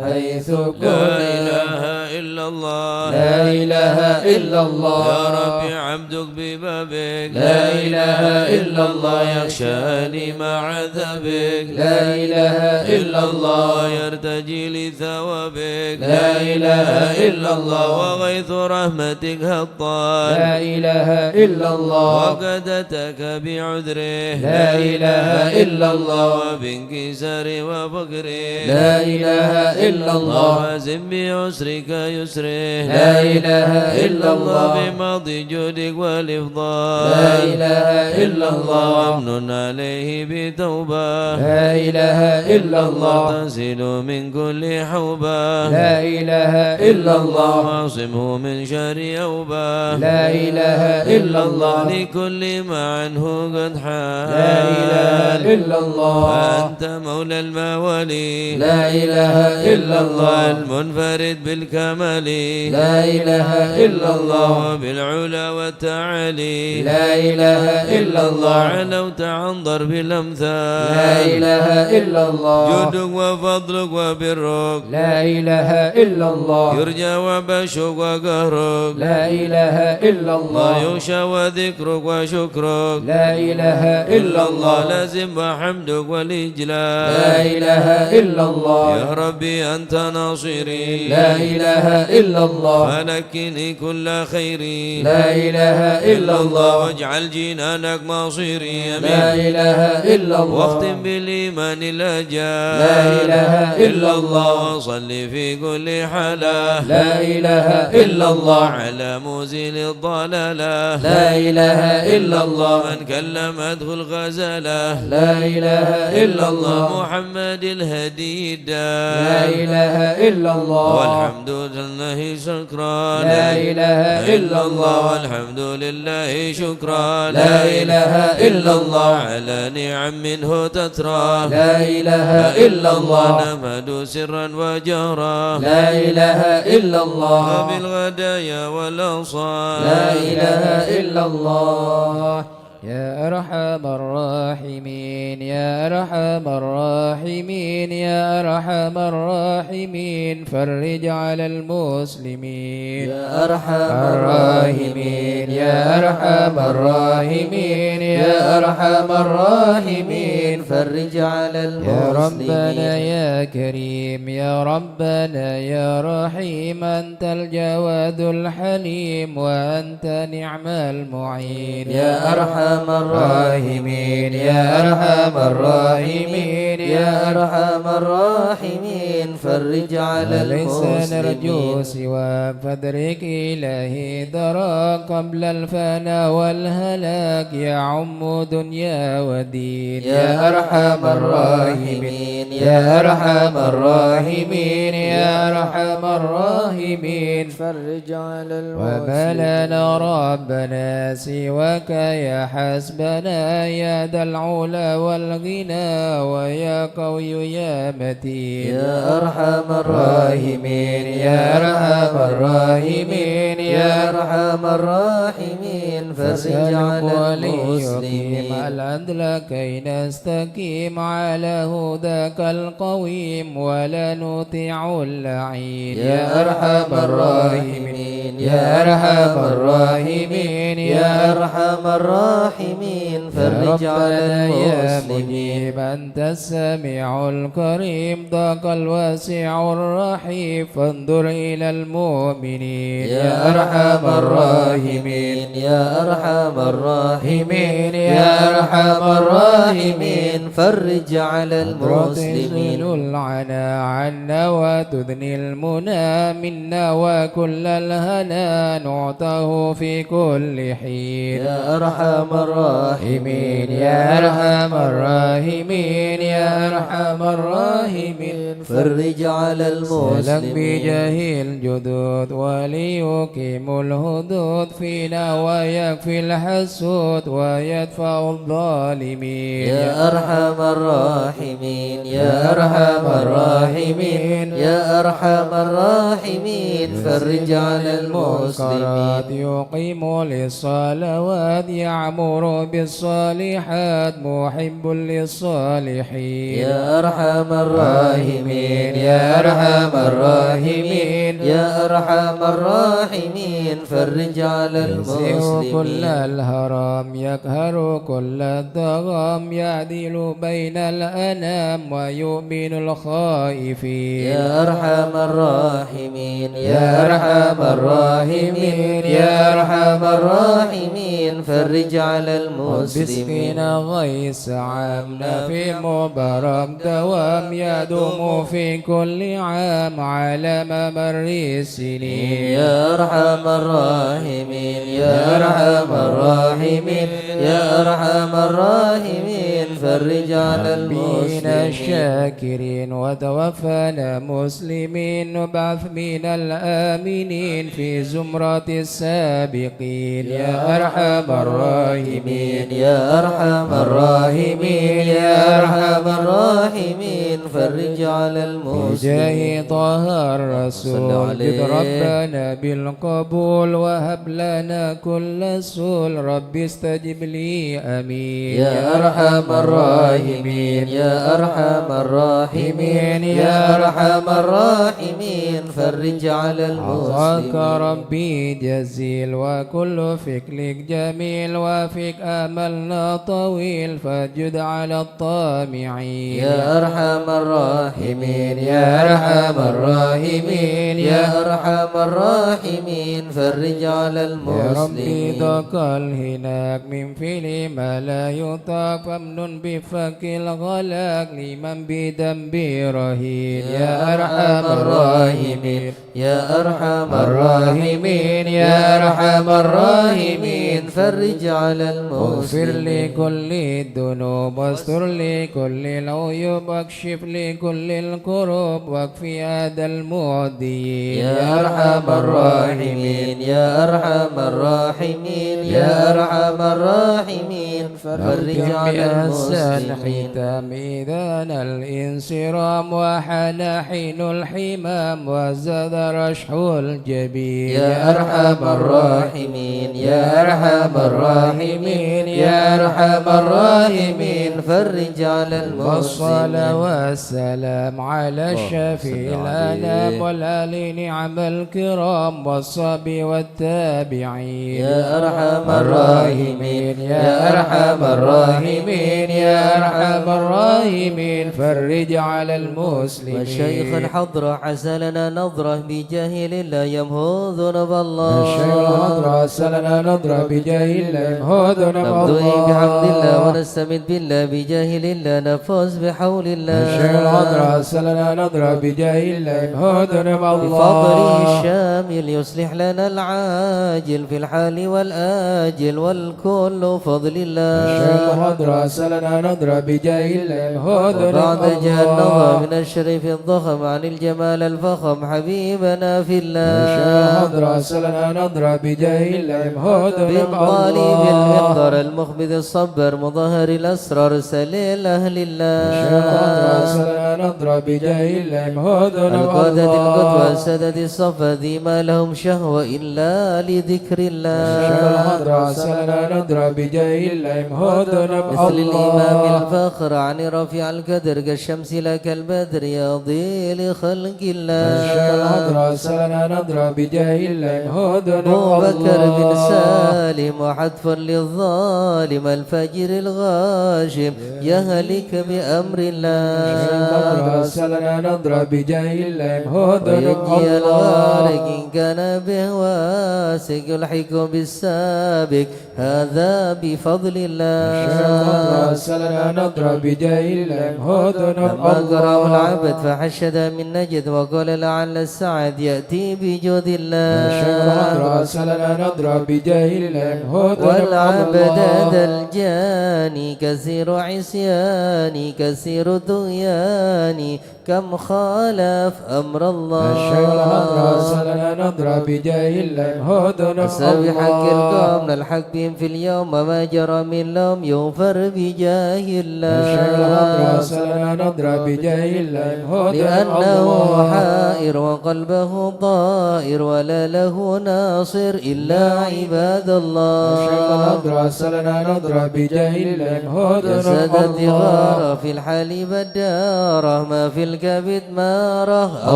حيث لا كنا إله إلا الله لا إله إلا الله يا ربي عبدك ببابك لا إله إلا الله يخشاني مع عذابك لا إله إلا الله يرتجي لثوابك لا إله إلا الله وغيث رحمتك هطال لا إله إلا الله وقدتك بعذره لا إله إلا الله وبانكسار وفقره لا إله إلا الله وازم بعسرك يسره لا إله إلا الله بماضي جودك والإفضال لا إله إلا الله وامن عليه بتوبة لا إله إلا الله تصل من كل حوبة لا إله إلا الله واعصمه من شر أوبة لا إله إلا الله لكل ما عنه قد حال لا إله إلا الله وأنت مولى الموالي لا إله إلا الله المنفرد بالكمال لا إله إلا الله وبالعلا والتعالي لا إله إلا الله علوت عن ضرب الأمثال لا إله إلا الله جودك وفضلك وبرك لا إله إلا الله يرجى وبشك وقهرك لا إله إلا الله ويخشى وذكرك وشكرك لا إله إلا الله لازم حمدك والإجلال. لا إله إلا الله يا ربي أنت ناصري، لا إله إلا الله فلكني كل خيري، لا إله إلا الله واجعل جنانك مصيري. لا إله إلا الله واختم بالإيمان الأجال. لا إله إلا الله وصل في كل حالة. لا إله إلا الله على موزن الضلالة. لا إله إلا الله من كلمته الغزالة. لا إله إلا الله محمد الهدي الدال. لا إله إلا الله والحمد لله شكرا. لا إله إلا الله والحمد لله شكرا. لا إله إلا الله على نعم منه تترى. لا إله إلا الله نمد سرا وجهرا. لا إله إلا الله وبالغدايا والأوصال. لا إله إلا الله يا أرحم الراحمين يا أرحم الراحمين يا أرحم الراحمين فرج على المسلمين يا أرحم الراحمين يا أرحم الراحمين يا أرحم الراحمين فرج على يا ربنا المسلمين يا كريم يا ربنا يا رحيم أنت الجواد الحليم وأنت نعم المعين يا أرحم الراحمين يا أرحم الراحمين يا أرحم الراحمين فرج على ليس نرجو المسلمين سواك فادرك إلهي درى قبل الفنا والهلاك يا عم دنيا ودين يا أرحم الراحمين يا أرحم الراحمين يا أرحم الراحمين فرج على وما لنا ربنا سواك يا حسبنا يا ذا العلا والغنى ويا قوي يا متين يا أرحم الراحمين يا أرحم الراحمين يا أرحم الراحمين فرج على المسلمين العدل كي نستقيم على هداك القويم ولا نطيع اللعين يا أرحم الراحمين يا أرحم الراحمين يا أرحم الراحمين فرج على يا المسلمين مجيب أنت السميع الكريم ضاق الواسع الرحيم فانظر إلى المؤمنين يا أرحم الراحمين يا أرحم الراحمين يا أرحم الراحمين فرج على المسلمين تزيل العنا عنا وتدني المنى منا وكل الهنا نعطه في كل حين يا أرحم الراحمين يا أرحم الراحمين يا أرحم الراحمين فرج على سلك المسلمين بجاه الجدود وليقيم الهدود فينا ويكفي الحسود ويدفع الظالمين يا أرحم الراحمين يا أرحم الراحمين يا أرحم الراحمين فرج على المنكرات المسلمين يقيم للصلوات يعمر بالصالحات محب للصالحين يا أرحم الراحمين يا أرحم الراحمين يا أرحم الراحمين فرج على يسيء كل المسلمين الهرم يقهر كل الضغم يعدل بين الأنام ويؤمن الخائفين يا أرحم الراحمين يا أرحم الراحمين يا أرحم الراحمين فرج على المسلمين بسقنا غيث عامنا في مبارك دوام يدوم في كل عام على ممر السنين يا أرحم الراحمين يا أرحم الراحمين يا أرحم الراحمين فرج على بنا المسلمين الشاكرين وتوفنا مسلمين وبعث من الآمنين في زمرة السابقين يا أرحم الراحمين يا أرحم الراحمين يا أرحم الراحمين فرج على المسلمين بجاه طه صل الرسول عليه. جد ربنا بالقبول وهب لنا كل سول رب استجب لي امين يا أرحم الراحمين يا أرحم الراحمين يا أرحم الراحمين فرج على عطاك المسلمين ربي جزيل وكل فكرك جميل وفيك املنا طويل فجد على الطامعين يا أرحم الراحمين يا أرحم الراحمين يا أرحم الراحمين فرج على يا ربي المسلمين ضاق الهناك من فعل ما لا يطاق فامنن بفك الغلاك لمن بذنبي رهين يا أرحم الراحمين يا أرحم الراحمين يا أرحم الراحمين فرج على اغفر المسلمين لكل الذنوب واستر لكل العيوب واكشف لكل الكروب واكفي هذا المعدي يا أرحم الراحمين يا أرحم الراحمين يا أرحم الراحمين فرج على بأحسن المسلمين ختام إذان الانصرام وحان حين الحمام وزاد رشح الجبين يا أرحم الراحمين يا أرحم الراحمين يا أرحم الراحمين فرج على والصلاة المسلمين والسلام على الشفيع الأنام والآل نعم الكرام والصحب والتابعين يا أرحم الراحمين يا أرحم الراحمين يا أرحم الراحمين فرج على المسلمين والشيخ الحضرة عسى لنا نظرة بجاهل لا يمهو ذنب الله الشيخ الحضرة سلنا نضرب بجاه الله هدنا نبدئ بحمد الله ونستمد بالله بجاهل الله نفوز بحول الله الشيخ الحضرة سلنا نضرب بجاه الله هدنا بفضله الله الشامل يصلح لنا العاجل في الحال والآجل والكل فضل الله الشيخ الحضرة سلنا نضرب بجاه الله هدنا وبعد جاء النظر الله من الشريف الضخم عن الجمال الفخم حبيبنا في الشيخ الله الحضرة سلنا نضرب بجاه الله هدنا بالطالب الله المقدر المخبذ الصبر مظهر الأسرار سليل أهل الشيخ الحضرة الله سلنا نضرب بجاه الله هدنا القادة القدوة الله سدد الصفا ذي ما لهم شهوة إلا لذكر الشيخ الله الحضرة سلنا نضرب بجاه الله هدنا مثل الإمام الله الفخر عن رفيع القدر كالشمس لك البدر يضي لخلق الشيخ الله الحضرة سلنا نضرب بجاه الله هدنا أبو بكر بن الله سالم وحتف للظالم الفجر الغاشم يهلك بأمر الشيخ الله الحضرة سلنا نضرب بجاه الله هدنا وينجي الغارق الله إن كان به واسق يلحق بالسابق هذا بفضل الشيخ الله الحضرة سلنا نضرب بجاه الله هدنا لما قرأه الله العبد فحشد من نجد وقال لعل السعد يأتي بجود الشيخ الحضرة الله سلنا نضرب بجاه الله هدنا والعبد الله ذا الجاني كثير عصياني كثير طغياني كم خالف أمر الشيخ الحضرة الله سلنا نضرب بجاه الله هدنا أسى بحق الله القوم نلحق بهم في اليوم ما جرى من لهم يغفر بجاه الشيخ الحضرة الله سلنا نضرب بجاه الله هدنا لأنه الله حائر وقلبه طائر ولا له ناصر إلا عباد الشيخ الله الحضرة سلنا نضرب بجاه الله هدنا جسد الله الثغار في الحال بداره ما في الكبد ماره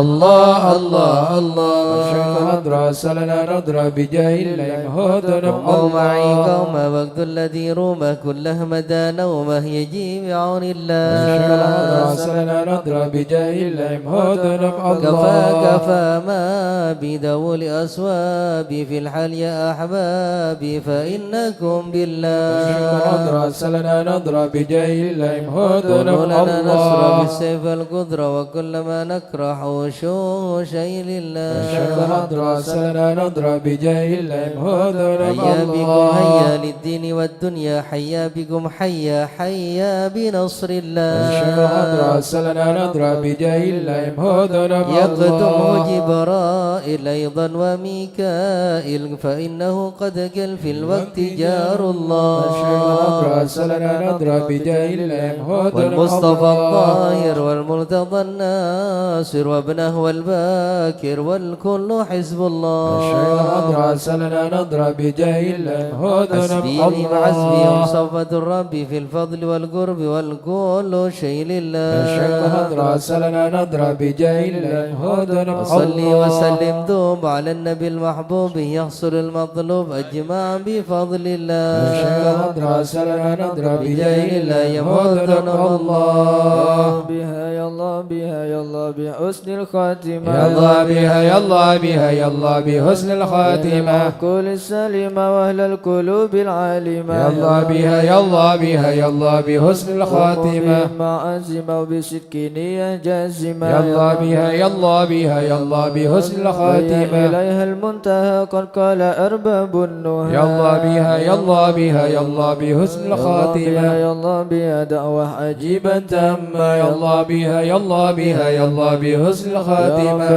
الله الله الشيخ الله الحضرة سلنا نضرب بجاه الله هدنا قوموا معي الله قوم وقت الذي رومه كله مدى نومه يجي بعون الشيخ الحضرة الله سلنا نضرب بجاه الله هدنا كفى الله كفى ما بدو الأسواب في الحال يا أحبابي فإنكم الشيخ الحضرة بالله سلنا نضرب بجاه الله هدنا كونوا لنا نصر الله بالسيف القدرة وكل ما نكره وشوه شيء الشيخ لله الحضرة سلنا نضرب بجاه الله هدنا حيا بكم الله هيا للدين والدنيا حيا بكم حيا حيا بنصر الشيخ الحضرة الله سلنا نضرب بجاه الله هدنا يقدمه الله جبرائيل أيضا وميكائيل فإنه قد قل في الوقت جار الشيخ الحضرة الله سلنا نضرب بجاه الله هدنا والمصطفى الله الطاهر والمرتضى الناصر وابنه والباكر والكل حزب الله. الشيخ حضرة سلنا نضرب بجاه الله حسبي وحسبي صفة الرب في الفضل والقرب والكل شيء لله. الشيخ حضرة سلنا نضرب بجاه الله. وصلي وسلم دوب على النبي المحبوب يحصل المطلوب أجمع بفضل الله. الشيخ حضرة سلنا نضرب بجاه الله يموتنا الله بها يا الله بها يا الله بحسن الخاتمة يا الله بها يا الله بها يا الله بحسن الخاتمة كل السليمة وأهل القلوب العالمة يا الله بها يا الله بها يا الله بحسن الخاتمة مع عزمة وبصدق نية جازمة يا الله بها يا الله بها يا الله بحسن الخاتمة إليها المنتهى قد قال أرباب النهى يا الله بها يا الله بها يا الله بحسن الخاتمة يا الله بها دعوة عجيبة تامة يا الله بها يا الله بها يا الله بحسن الخاتمة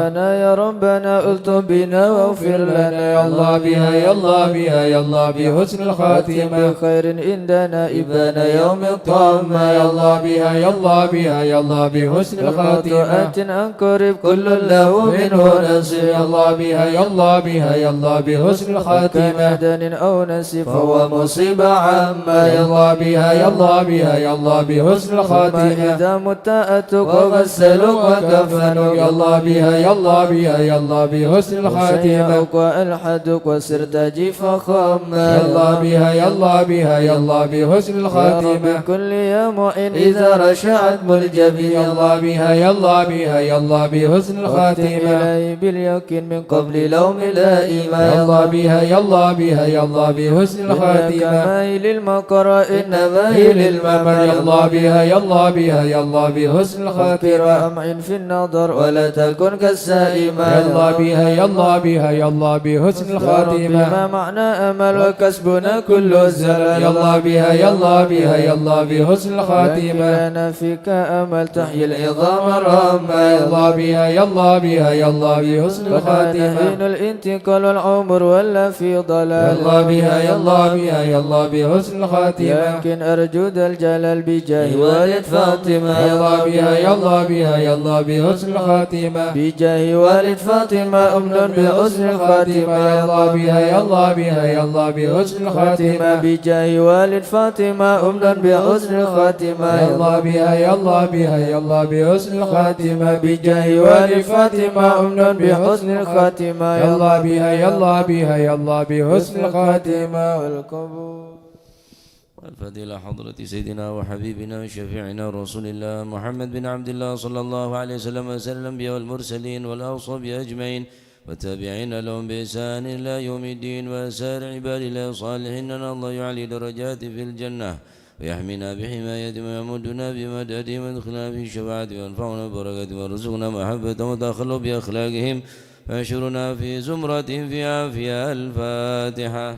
يا ربنا ألطف بنا واغفر لنا يا الله بها يا الله بها يا الله بحسن الخاتمة بخير عندنا إبانا يوم الطامة يا الله بها يا الله بها يا الله بحسن الخاتمة أنقرب كل له منه نصيب يا الله بها يا الله بها يا الله بحسن الخاتمة مدن أو نسيب فهو مصيبة عامة يا الله بها يا الله بها يا الله بحسن الخاتمة إذا مت أتوك وغسلوك وكفنوك يا الله بها يا الله بها يا الله بحسن الخاتمة وألحدك وسرت جيف خامة يا الله بها يا الله بها يا الله بحسن الخاتمة كل يا معين إذا رشعت ملجبين يا الله بها يا الله بها يا الله بحسن الخاتمة إلهي باليقين من قبل لوم لائمة يا الله بها يا الله بها يا الله بحسن الخاتمة مايل المقر إنما هي للممر يا الله بها يا الله بها يا الله بحسن الخاتمة أمعن في النظر ولا تكن كالسائمة يا الله بها يا الله بها يا الله بحسن الخاتمة ما معنى أمل وكسبنا كل الزلل يا الله بها يا الله بها يا الله بحسن الخاتمة أنا فيك أمل تحيي العظام الرامة يا الله بها يا الله بها يا الله بحسن الخاتمة حين الانتقال والعمر ولا في ضلال يا الله بها يا الله بها يا الله بحسن الخاتمة لكن أرجو ذا الجلال بجاه والد فاطمة يا الله بها يا الله بها يا الله بحسن الخاتمة بجاه والد فاطمة أمن بحسن الخاتمة يا الله بها يا الله بها يا الله بحسن الخاتمة بجاه والد فاطمة أمن بحسن الخاتمة يا الله بها يا الله بها يا الله بحسن الخاتمة بجاه والد فاطمة أمن بحسن الخاتمة يا الله بها يا الله بها يا الله بحسن الخاتمة والقبول. الفاتحة إلى حضرة سيدنا وحبيبنا وشفيعنا رسول الله محمد بن عبد الله صلى الله عليه وسلم وسائر الأنبياء والمرسلين والأوصاب أجمعين والتابعين لهم بإحسان إلى يوم الدين وسائر عباد الله الصالحين أن الله يعلي درجات في الجنة ويحمينا بحمايته ويمدنا بمدده ويدخلنا في شفاعته وينفعنا ببركته ويرزقنا محبة وتخلق بأخلاقهم ويحشرنا في زمرة في عافية. الفاتحة.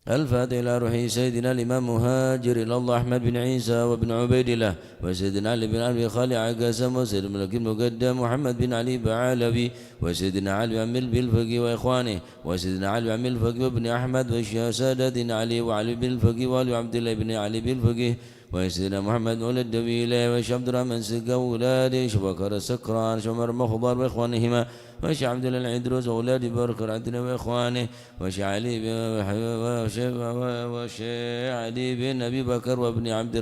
الفاتحة إلى روح سيدنا الإمام مهاجر إلى الله أحمد بن عيسى وابن عبيد الله وسيدنا علي بن أبي خالد عقاسم وسيدنا الملك المقدم محمد بن علي بعالبي وسيدنا علي عم بالفقي وإخوانه وسيدنا علي عم الفقي وابن أحمد وسادتنا علي وعلي بالفقي وعلي عبد الله بن علي بالفقي وسيدنا محمد ولد دويلة وش عبد الرحمن سقا وولاده شبكر السكران شمر مخضر وإخوانهما وش عبد الله العدروس وأولاد بركر عدنا وإخوانه وش علي بن أبي بكر وابن عبد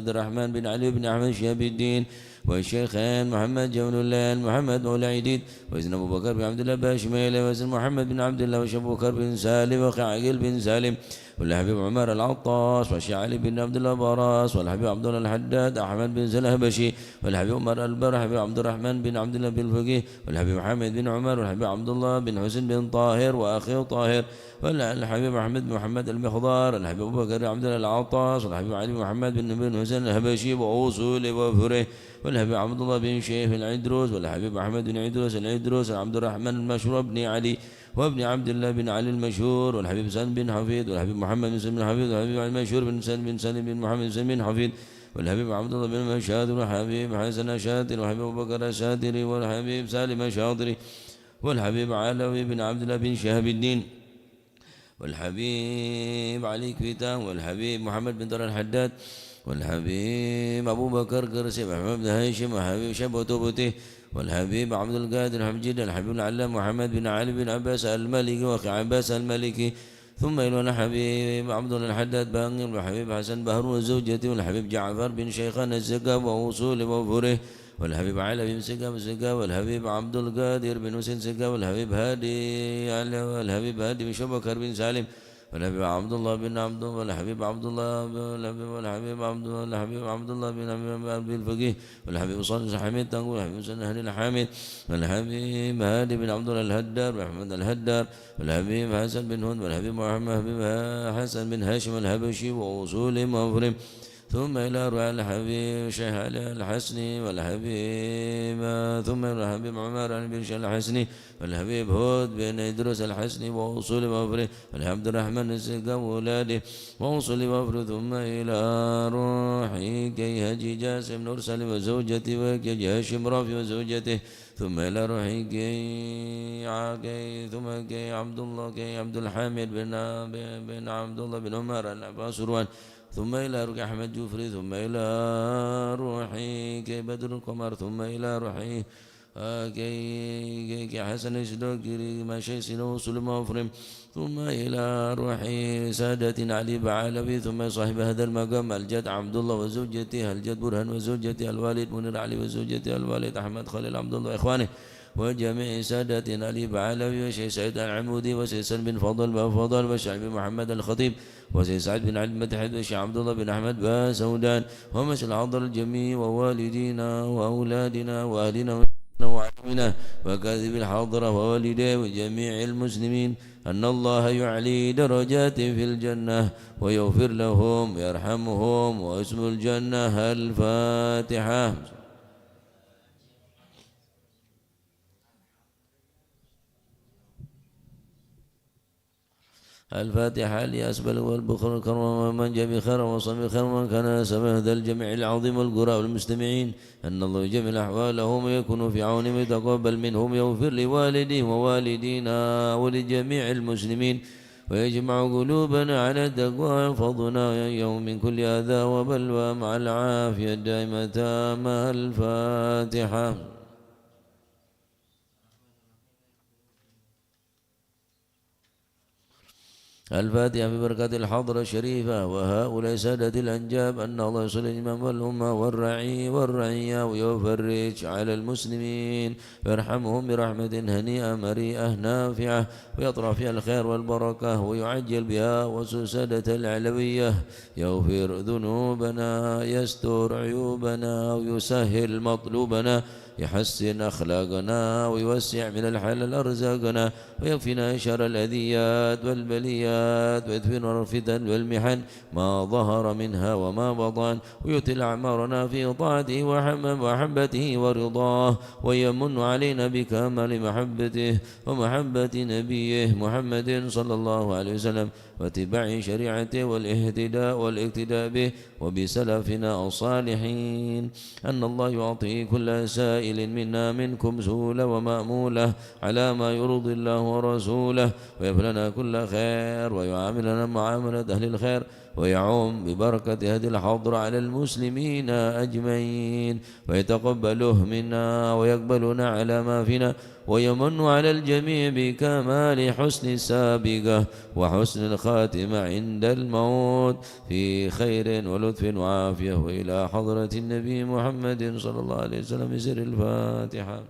الرحمن بن علي بن أحمد شهاب الدين والشيخين محمد جون الله محمد مولى عيديد وزن أبو بكر بن عبد الله باشميلة وزن محمد بن عبد الله وشبو بكر بن سالم وعقيل بن سالم والحبيب عمر العطاس وشي علي بن عبد الله باراس والحبيب عبد الله الحداد أحمد بن سلهبشي والحبيب عمر البر والحبيب عبد الرحمن بن عبد الله بن الفقيه والحبيب محمد بن عمر والحبيب عبد الله بن حسين بن طاهر وأخيه طاهر والحبيب أحمد بن محمد المخضار والحبيب أبو بكر عبد الله العطاس والحبيب علي محمد بن حسين الهبشي وأوصول وفره والحبيب عبد الله بن شيخ العدروس والحبيب أحمد بن عدروس العدروس عبد الرحمن المشهور بن علي وابن عبد الله بن علي المشهور والحبيب سالم بن حفيظ والحبيب محمد بن سالم بن حفيظ والحبيب علي المشهور بن سالم بن محمد بن سالم بن حفيظ والحبيب عبد الله بن مشاهد والحبيب حسن شاطر والحبيب أبو بكر شاطري والحبيب سالم شاطري والحبيب علوي بن عبد الله بن شهاب الدين والحبيب علي كويتان والحبيب محمد بن در الحداد والحبيب أبو بكر قرسي محمد بن هاشم والحبيب شبه توبته والحبيب عبد القادر حمجد الحبيب العلام محمد بن علي بن عباس المالكي وأخي عباس المالكي ثم إلى الحبيب عبد الله الحداد بانغ والحبيب حسن بهر وزوجته والحبيب جعفر بن شيخان الزقاب ووصول وفره والحبيب علي بن سقا والحبيب عبد القادر بن حسين سقا والحبيب هادي بن شبكر بن سالم والحبيب عبد الله بن عبد الله والحبيب عبد الله والحبيب عبد الله بن عبد الفقيه والحبيب صالح حميد تنقول والحبيب سنة الحامد والحبيب هادي بن عبد الله الهدار محمد الهدار والحبيب حسن بن هند والحبيب محمد حسن بن هاشم الهبشي ووصول مفرم ثم إلى روح الحبيب شيخ علي الحسني والحبيب ثم إلى الحبيب عمر بن شيخ الحسني والحبيب هود بن إدريس الحسني ووصول مفره والعبد الرحمن السقا وولاده ووصول مفره ثم إلى روحي كي هجي جاسم نرسل وزوجته وكي هاشم رافي وزوجته ثم إلى روحي كي ثم كي عبد الله كي عبد الحامد بن عبد الله بن عمر العباس روان ثم إلى روح أحمد جوفري ثم إلى روحي كي بدر القمر ثم إلى روحي كي حسن الشدوكري ما شيء سنو سلم وفرم ثم إلى روحي سادة علي بعالبي ثم صاحب هذا المقام الجد عبد الله وزوجته الجد برهان وزوجته الوالد منير علي وزوجته الوالد أحمد خليل عبد الله إخوانه وجميع سادة علي بعالبي وشيخ سعيد العمودي وشيخ سلم بن فضل بن وشعب محمد الخطيب وسيد سعد بن علي المتحد وشيخ عبد الله بن أحمد باسودان ومثل الحضر الجميع ووالدينا وأولادنا وأهلنا وعلمنا وكاذب الحاضرة ووالديه وجميع المسلمين أن الله يعلي درجات في الجنة ويغفر لهم ويرحمهم واسم الجنة الفاتحة. الفاتحة لأسبل والبخر الكرم ومن جاء بخير وصم بخير ومن كان سبب هذا الجميع العظيم والقراء والمستمعين أن الله يجمل أحوالهم ويكون في عونهم ويتقبل منهم ويغفر لوالديهم ووالدينا ولجميع المسلمين ويجمع قلوبنا على التقوى ويحفظنا يوم من كل أذى وبلوى مع العافية الدائمة مع الفاتحة. الفاتحة ببركة الحضرة الشريفة وهؤلاء سادة الأنجاب أن الله يصلي الإمام والأمة والرعية ويفرج على المسلمين ويرحمهم برحمة هنيئة مريئة نافعة ويطرح فيها الخير والبركة ويعجل بها وسادة العلوية يغفر ذنوبنا يستر عيوبنا ويسهل مطلوبنا يحسن أخلاقنا ويوسع من الحلال أرزاقنا ويكفينا شر الأذيات والبليات ويدفن الفتن والمحن ما ظهر منها وما بطن ويطل أعمارنا في طاعته ومحبته ورضاه ويمن علينا بكمال محبته ومحبة نبيه محمد صلى الله عليه وسلم واتباع شريعته والاقتداء به وبسلفنا الصالحين أن الله يعطي كل سائل منا منكم سهولة ومأمولة على ما يرضي الله ورسوله ويفلنا كل خير ويعاملنا معاملة أهل الخير ويعم ببركة هذه الحضرة على المسلمين أجمعين ويتقبله منا ويقبلنا على ما فينا ويمن على الجميع بكمال حسن السابقة وحسن الخاتمة عند الموت في خير ولطف وعافية وإلى حضرة النبي محمد صلى الله عليه وسلم بسر الفاتحة.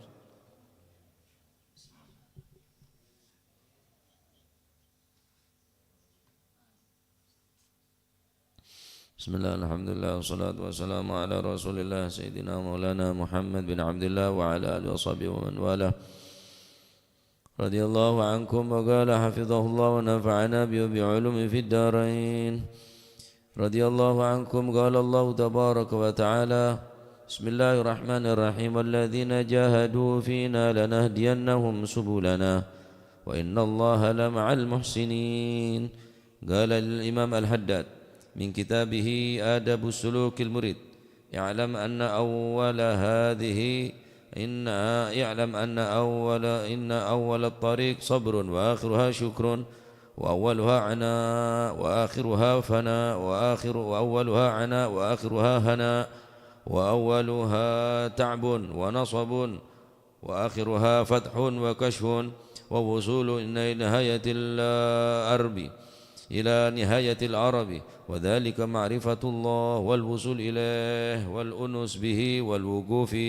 بسم الله الحمد لله والصلاة والسلام على رسول الله سيدنا مولانا محمد بن عبد الله وعلى آله وصحبه ومن والاه رضي الله عنكم وقال حفظه الله ونفعنا بعلوم في الدارين. رضي الله عنكم قال الله تبارك وتعالى بسم الله الرحمن الرحيم والذين جاهدوا فينا لنهدينهم سبلنا وإن الله لمع المحسنين. قال الإمام الحداد من كتابه آداب السلوك المريد يعلم أن أول الطريق صبر وآخرها شكر وأولها عناء وآخرها فناء وأولها عناء وآخرها هناء وأولها تعب ونصب وآخرها فتح وكشف ووصول إلى نهاية العرب وذلك معرفة الله والوصول إليه والأنس به والوقوف في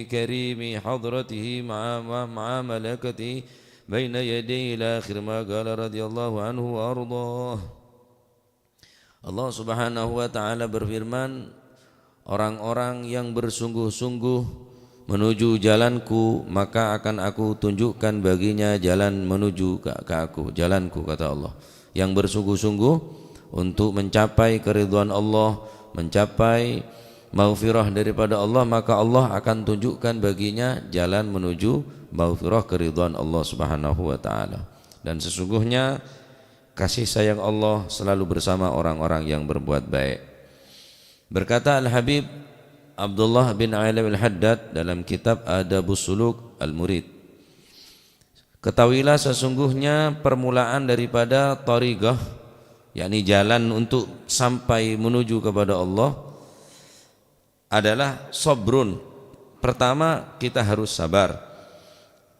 كريم حضرته مع ملائكته بين يديه إلى آخر ما قال رضي الله عنه وأرضاه. Allah Subhanahu wa taala berfirman, orang-orang yang bersungguh-sungguh menuju jalanku, maka akan aku tunjukkan baginya jalan menuju ke aku, jalanku, kata Allah. Yang bersungguh-sungguh untuk mencapai keridhaan Allah, mencapai maghfirah daripada Allah, maka Allah akan tunjukkan baginya jalan menuju maghfirah keridhaan Allah Subhanahu wa taala. Dan sesungguhnya kasih sayang Allah selalu bersama orang-orang yang berbuat baik. Berkata Al-Habib Abdullah bin Ali Al-Haddad dalam kitab Adabus Suluk Al-Murid, ketahuilah sesungguhnya permulaan daripada thariqah, yakni jalan untuk sampai menuju kepada Allah, adalah sabrun. Pertama kita harus sabar.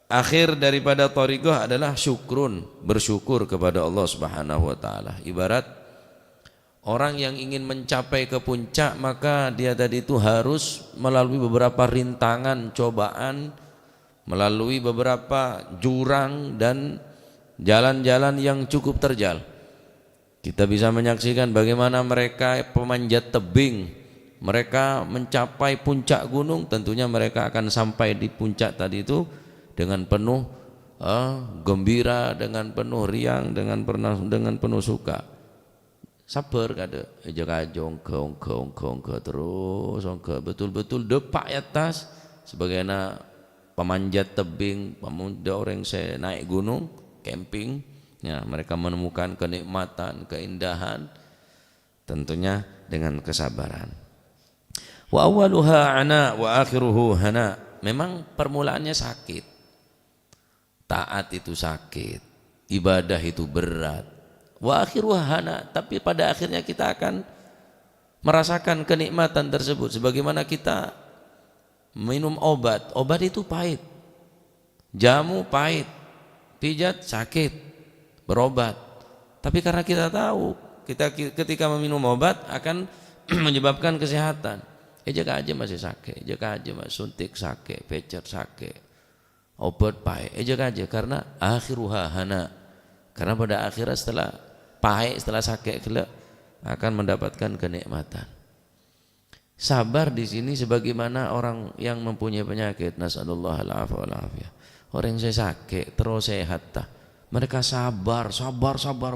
Akhir daripada thariqah adalah syukrun, bersyukur kepada Allah Subhanahu wa taala. Ibarat orang yang ingin mencapai ke puncak, maka dia tadi itu harus melalui beberapa rintangan, cobaan, melalui beberapa jurang dan jalan-jalan yang cukup terjal. Kita bisa menyaksikan bagaimana mereka pemanjat tebing, mereka mencapai puncak gunung, tentunya mereka akan sampai di puncak tadi itu dengan penuh gembira, dengan penuh riang, dengan penuh suka. Sabar kada, jaga ongke terus, betul-betul depak atas sebagaimana pemanjat tebing, pemuda orang saya naik gunung, camping, ya, mereka menemukan kenikmatan, keindahan, tentunya dengan kesabaran. Wa awwaluha ana wa akhiruhu hana. Memang permulaannya sakit, taat itu sakit, ibadah itu berat. Wa akhiruha hana, tapi pada akhirnya kita akan merasakan kenikmatan tersebut. Sebagaimana kita minum obat, obat itu pahit, jamu pahit, pijat sakit, berobat. Tapi karena kita tahu kita ketika meminum obat akan menyebabkan kesehatan, jaga aja masih sakit, jaga aja masih suntik sakit, pecet sakit, obat pahit, jaga aja, karena akhiruha hana. Karena pada akhirnya setelah pahit, setelah sakit kelak akan mendapatkan kenikmatan. Sabar di sini sebagaimana orang yang mempunyai penyakit, nasallallahu alaihi wasallam. Orang yang saya sakit terus sehat tah. Mereka sabar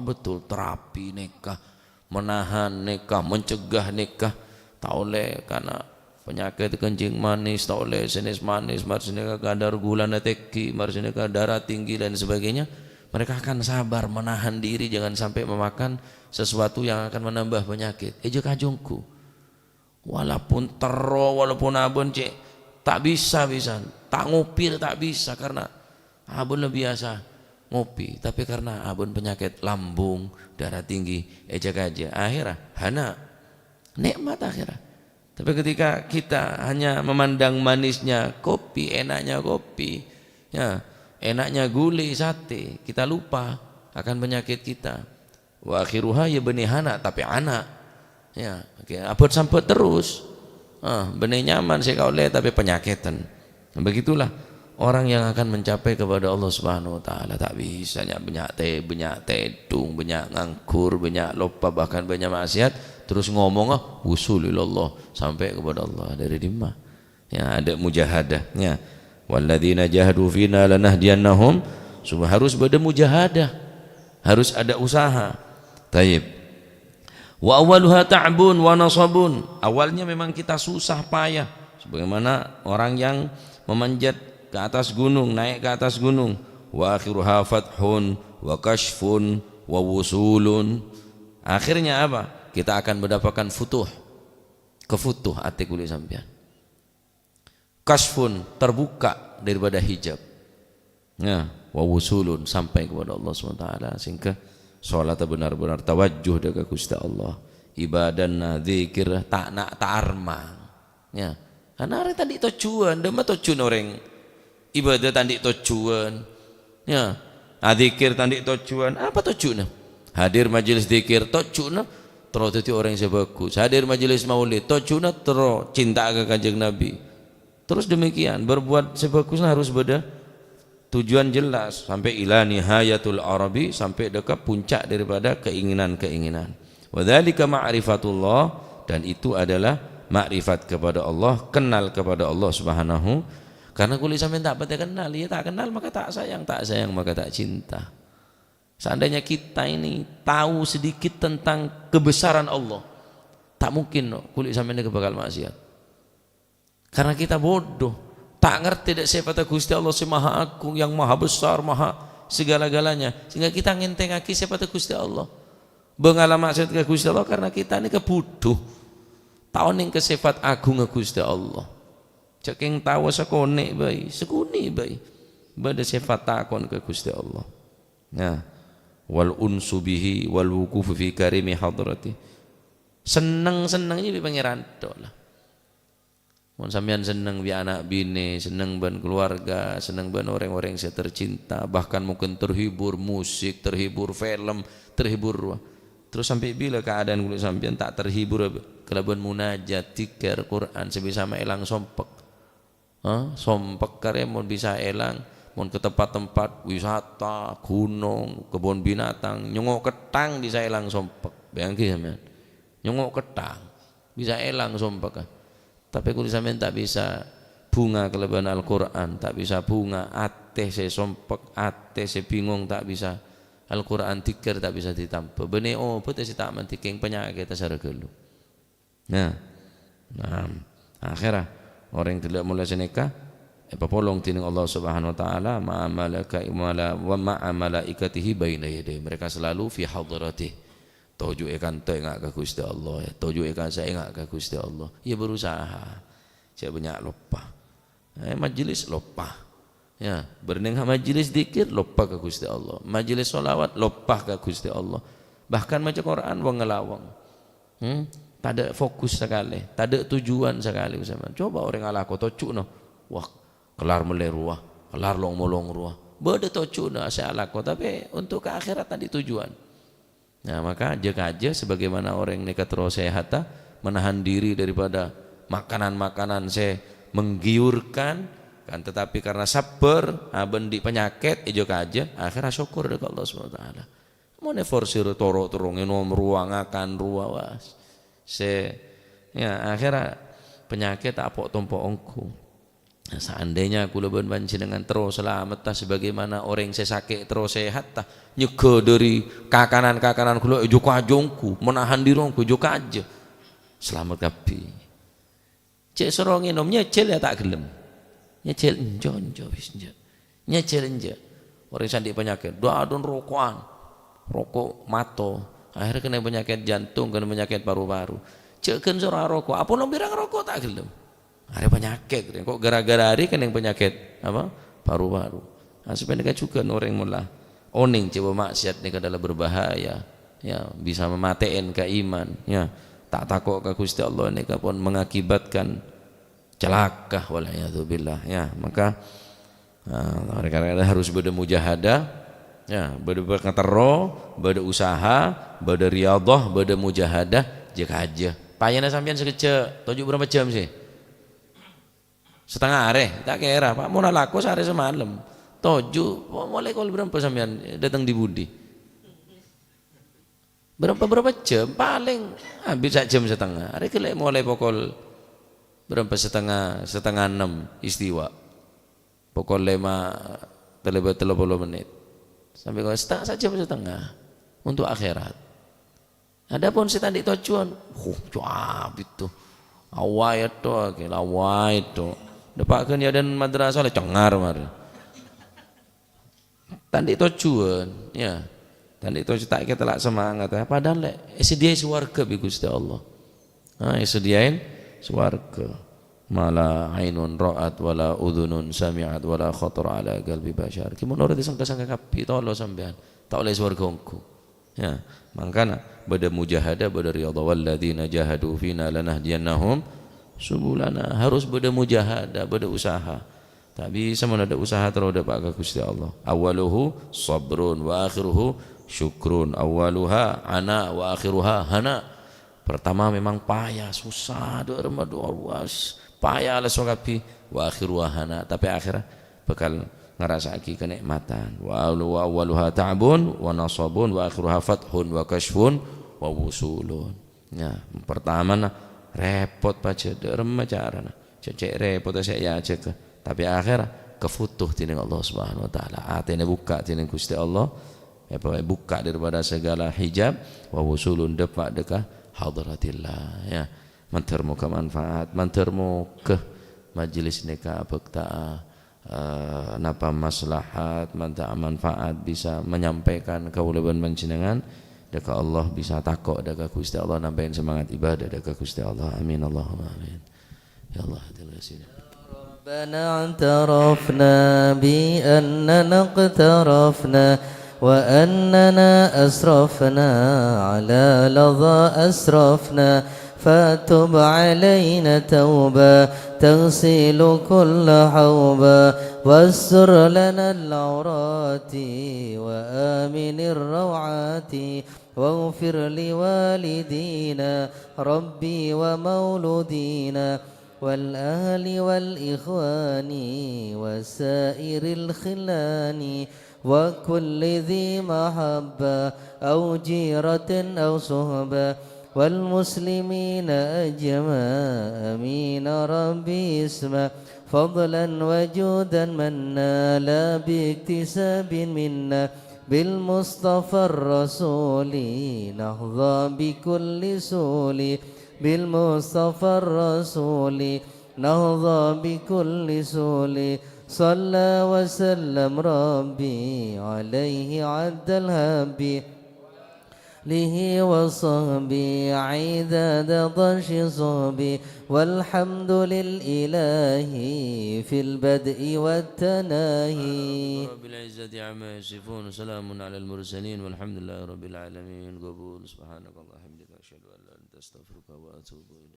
betul, terapi nikah, menahan nikah, mencegah nikah. Tak oleh karena penyakit kencing manis, tak oleh jenis manis, marsine kadar gula teki, marsine darah tinggi dan sebagainya. Mereka akan sabar menahan diri jangan sampai memakan sesuatu yang akan menambah penyakit. Eja kajongku, walaupun tero, walaupun abon cek tak bisa, tak ngopi tak bisa karena abon lebih biasa ngopi. Tapi karena abon penyakit lambung, darah tinggi, eja aja. Akhirnya hana, nikmat akhirnya. Tapi ketika kita hanya memandang manisnya kopi, enaknya kopi, ya, enaknya gulai sate, kita lupa akan penyakit kita. Wa akhiruha ya benih anak, tapi anak, ya, abot sampai terus, benih nyaman sih kau lihat tapi penyakitan. Begitulah orang yang akan mencapai kepada Allah Subhanahu wa taala. Tak bisa banyak tedung, banyak ngangkur, banyak lupa, bahkan banyak maksiat, terus ngomong wusulillah sampai kepada Allah. Dari dimana? Ya, ada mujahadahnya. Walladzina jahadu fina lanahdiyannahum. Harus ada mujahadah, harus ada usaha. Taib. Wa awwaluha ta'bun wa nasabun. Awalnya memang kita susah payah, sebagaimana orang yang memanjat ke atas gunung, naik ke atas gunung. Wa akhiruha fathun wa kashfun wa wusulun. Akhirnya apa? Kita akan mendapatkan futuh, kefutuh hati kulit sampean. Kashfun, terbuka daripada hijab, ya, wa wusulun, sampai kepada Allah SWT, sehingga salat benar-benar tawajjuh dekat Gusti Allah, ibadah zikir tak nak tak armang ya. Karena orang tadi tujuan, dema tujuan orang ibadah tadi tujuan ya, zikir tadi tujuan, apa tujuannya? Hadir majelis zikir tujuannya terus jadi orang yang bagus, hadir majelis maulid tujuannya terus cinta ke kanjeng Nabi. Terus demikian berbuat sebagusnya harus beda tujuan jelas sampai ila nihayatul arabi, sampai dekat puncak daripada keinginan-keinginan. Wadzalika ma'rifatullah, dan itu adalah makrifat kepada Allah, kenal kepada Allah Subhanahu. Karena kulit sampai tak pada kenal, ya tak kenal maka tak sayang maka tak cinta. Seandainya kita ini tahu sedikit tentang kebesaran Allah, tak mungkin kulit sampai ini bakal maksiat. Karena kita bodoh, tak ngerti dak sifat Gusti Allah si Maha Agung, yang maha besar, maha segala-galanya, sehingga kita ngentengaki sifat Gusti Allah. Bengalah maksud ke Gusti Allah karena kita ini kebuduh. Tahu ning kesifat agung Gusti Allah. Ceking tahu sekone bae, sekuni bae. Bada sifat takon ke Gusti Allah. Nah, wal unsu bihi wal wuquf fi karimi hadrati. Seneng-senengnya bi pangeran tok lah. Mun sampean seneng bi anak bini, seneng ban keluarga, seneng ban orang-orang yang tercinta, bahkan mungkin terhibur musik, terhibur film, terhibur. Terus sampai bila keadaan kulit sampean tak terhibur kelabuan munajat, zikir, Quran sebisa elang sompek. Sompek karya mau bisa elang, mau ke tempat-tempat wisata, gunung, kebun binatang, nyongok ketang bisa elang sompek. Bayangin sampean. Nyongok ketang bisa elang sompek. Tapi kulit sampean tak bisa bunga kelebihan Al-Quran, tak bisa bunga ateh saya sompek, ateh saya bingung, tak bisa Al-Quran tikir tak bisa ditampa. Bene betul si tak mantiking penyakit tasar gelu. Nah, akhirnya orang yang tidak mulai senikah, papolong tining Allah Subhanahu Wa Taala malaikatihi baina yaday. Mereka selalu fi hadrati. Toju ikan tengak ke Gusti Allah, toju ikan saya ingat ke Gusti Allah. Ya berusaha. Saya banyak lupa. Majelis lupa. Ya, berneng majelis zikir lupa ke Gusti Allah, majelis solawat lupa ke Gusti Allah, bahkan maca Quran wong ngelawang, tak ada fokus sekali, tak ada tujuan sekali. Coba orang ala ko tocu no, wah kelar meleruah, kelar long molong ruah, beda tocu no saya ala ko, tapi untuk ke akhirat tadi tujuan. Nah maka jaga aja sebagaimana orang nekat terus sehat, menahan diri daripada makanan-makanan saya menggiurkan. Kan tetapi karena sabar bendi penyakit ijo kaja akhirnya syukur dekat Allah Subhanahu wa taala. Mone forsir toro ngenom ruang akan ruawas. Ya akhirnya penyakit tak pok tompo ongku. Nah, seandainya kula ben panjenengan terus selamat sebagaimana orang saya sakit terus sehat nyego dari kakanan-kakanan kula ijo kajongku, menahan dirongku ijo kaja. Selamat kabeh. Cek sorong ngenom nyecel ya tak gelem. Nyecel enjo wis enjo. Nyecel enjo. Orang sandi penyakit, doadon rokokan. Rokok mato. Akhirnya kena penyakit jantung, kena penyakit paru-paru. Cekeun sora rokok, apa lo birang rokok tak gelem. Ada penyakit, kok gara-gara hari kena penyakit apa? Paru-paru. Nah, sebenarnya juga orang mula oning coba maksiat ni adalah berbahaya. Ya, bisa mematein keiman, ya. Tak takut ke Gusti Allah ni pun mengakibatkan celaka walayadzubillah ya. Maka mereka harus bermujahadah ya, berkatero, berusaha, berriyadhah, bermujahadah jaga aja. Payahna sampean sekecek, tujuh berapa jam sih? Setengah hari, tak kira Pak, mau laku sehari semalam. Tujuh, mulai kalau berapa sampean datang di Budi? Berapa jam? Paling habis jam setengah. Hari kelek mulai pokok berapa setengah 6 istiwa pokok 5 terlebih 30 menit sampai kalau setengah untuk akhirat. Adapun setan di tujuan cuap itu awai itu awai itu dapatkan ya dan madrasah cengar mar tandi tujuan ya tandi tujuan tak kita lak semangat padahal sediain swarga bi Gusti Allah. Sediain swarga mala ainun ra'at wala udhunun sami'at wala khatar ala qalbi bashar. Ki mun ora disangka-sangka kapi tolo sampean tak oleh swarga engko. Ya, makanya bada mujahadah bada riyadha walladzina jahadu fina lanahdiyannahum subulana, harus bada mujahadah, bada usaha. Tak bisa mana ada usaha terhadap agama Gusti Allah. Awaluhu sabrun wa akhiruhu syukrun. Awaluha ana wa akhiruha hana. Pertama memang payah, susah, derma luas, payah lah sokapi, wa akhiruha hana, tapi akhirnya bakal ngerasaki kenikmatan. Wa awaluha ta'bun wa nasabun wa akhiruha fathun wa kashfun wa wusulun. Ya, pertama nah repot pace derma carana. Cek repot saya ya cek. Tapi akhirnya kefutuh tining Allah Subhanahu wa taala. Atene buka tining Gusti Allah. Ya buka daripada segala hijab wa wusulun depak dekah hadratillah. Ya, mantermu ke manfaat, mantermu ke majelis nikah bekta napa maslahat, manta manfaat bisa menyampaikan kaulaban panjenengan deka Allah bisa takok deka Gusti Allah nambahin semangat ibadah deka Gusti Allah. Amin Allahumma amin. Ya Allah hadil yasir. ربنا اعترفنا بأننا اقترفنا وأننا أسرفنا على لظى أسرفنا فتب علينا توبة تغسل كل حوبة واستر لنا العورات وآمن الروعات واغفر لوالدينا ربي ومولودينا والأهل والإخوان وسائر الخلان وكل ذي محبة أو جيرة أو صحبة والمسلمين أجمع أمين ربي اسمه فضلا وجودا منا لا باكتساب منا بالمصطفى الرسول نحظى بكل سول بالمصطفى الرسول نهضى بكل سول صلى وسلم ربي عليه عد الهبي له وصحبي عداد ضرش صحبي والحمد للإله في البدء والتناهي رب العزة عما يصفون سلام على المرسلين والحمد لله رب العالمين. قبول سبحانك اللهم وبحمدك أشهد أن لا إله إلا أنت أستغفرك وأتوب إليك.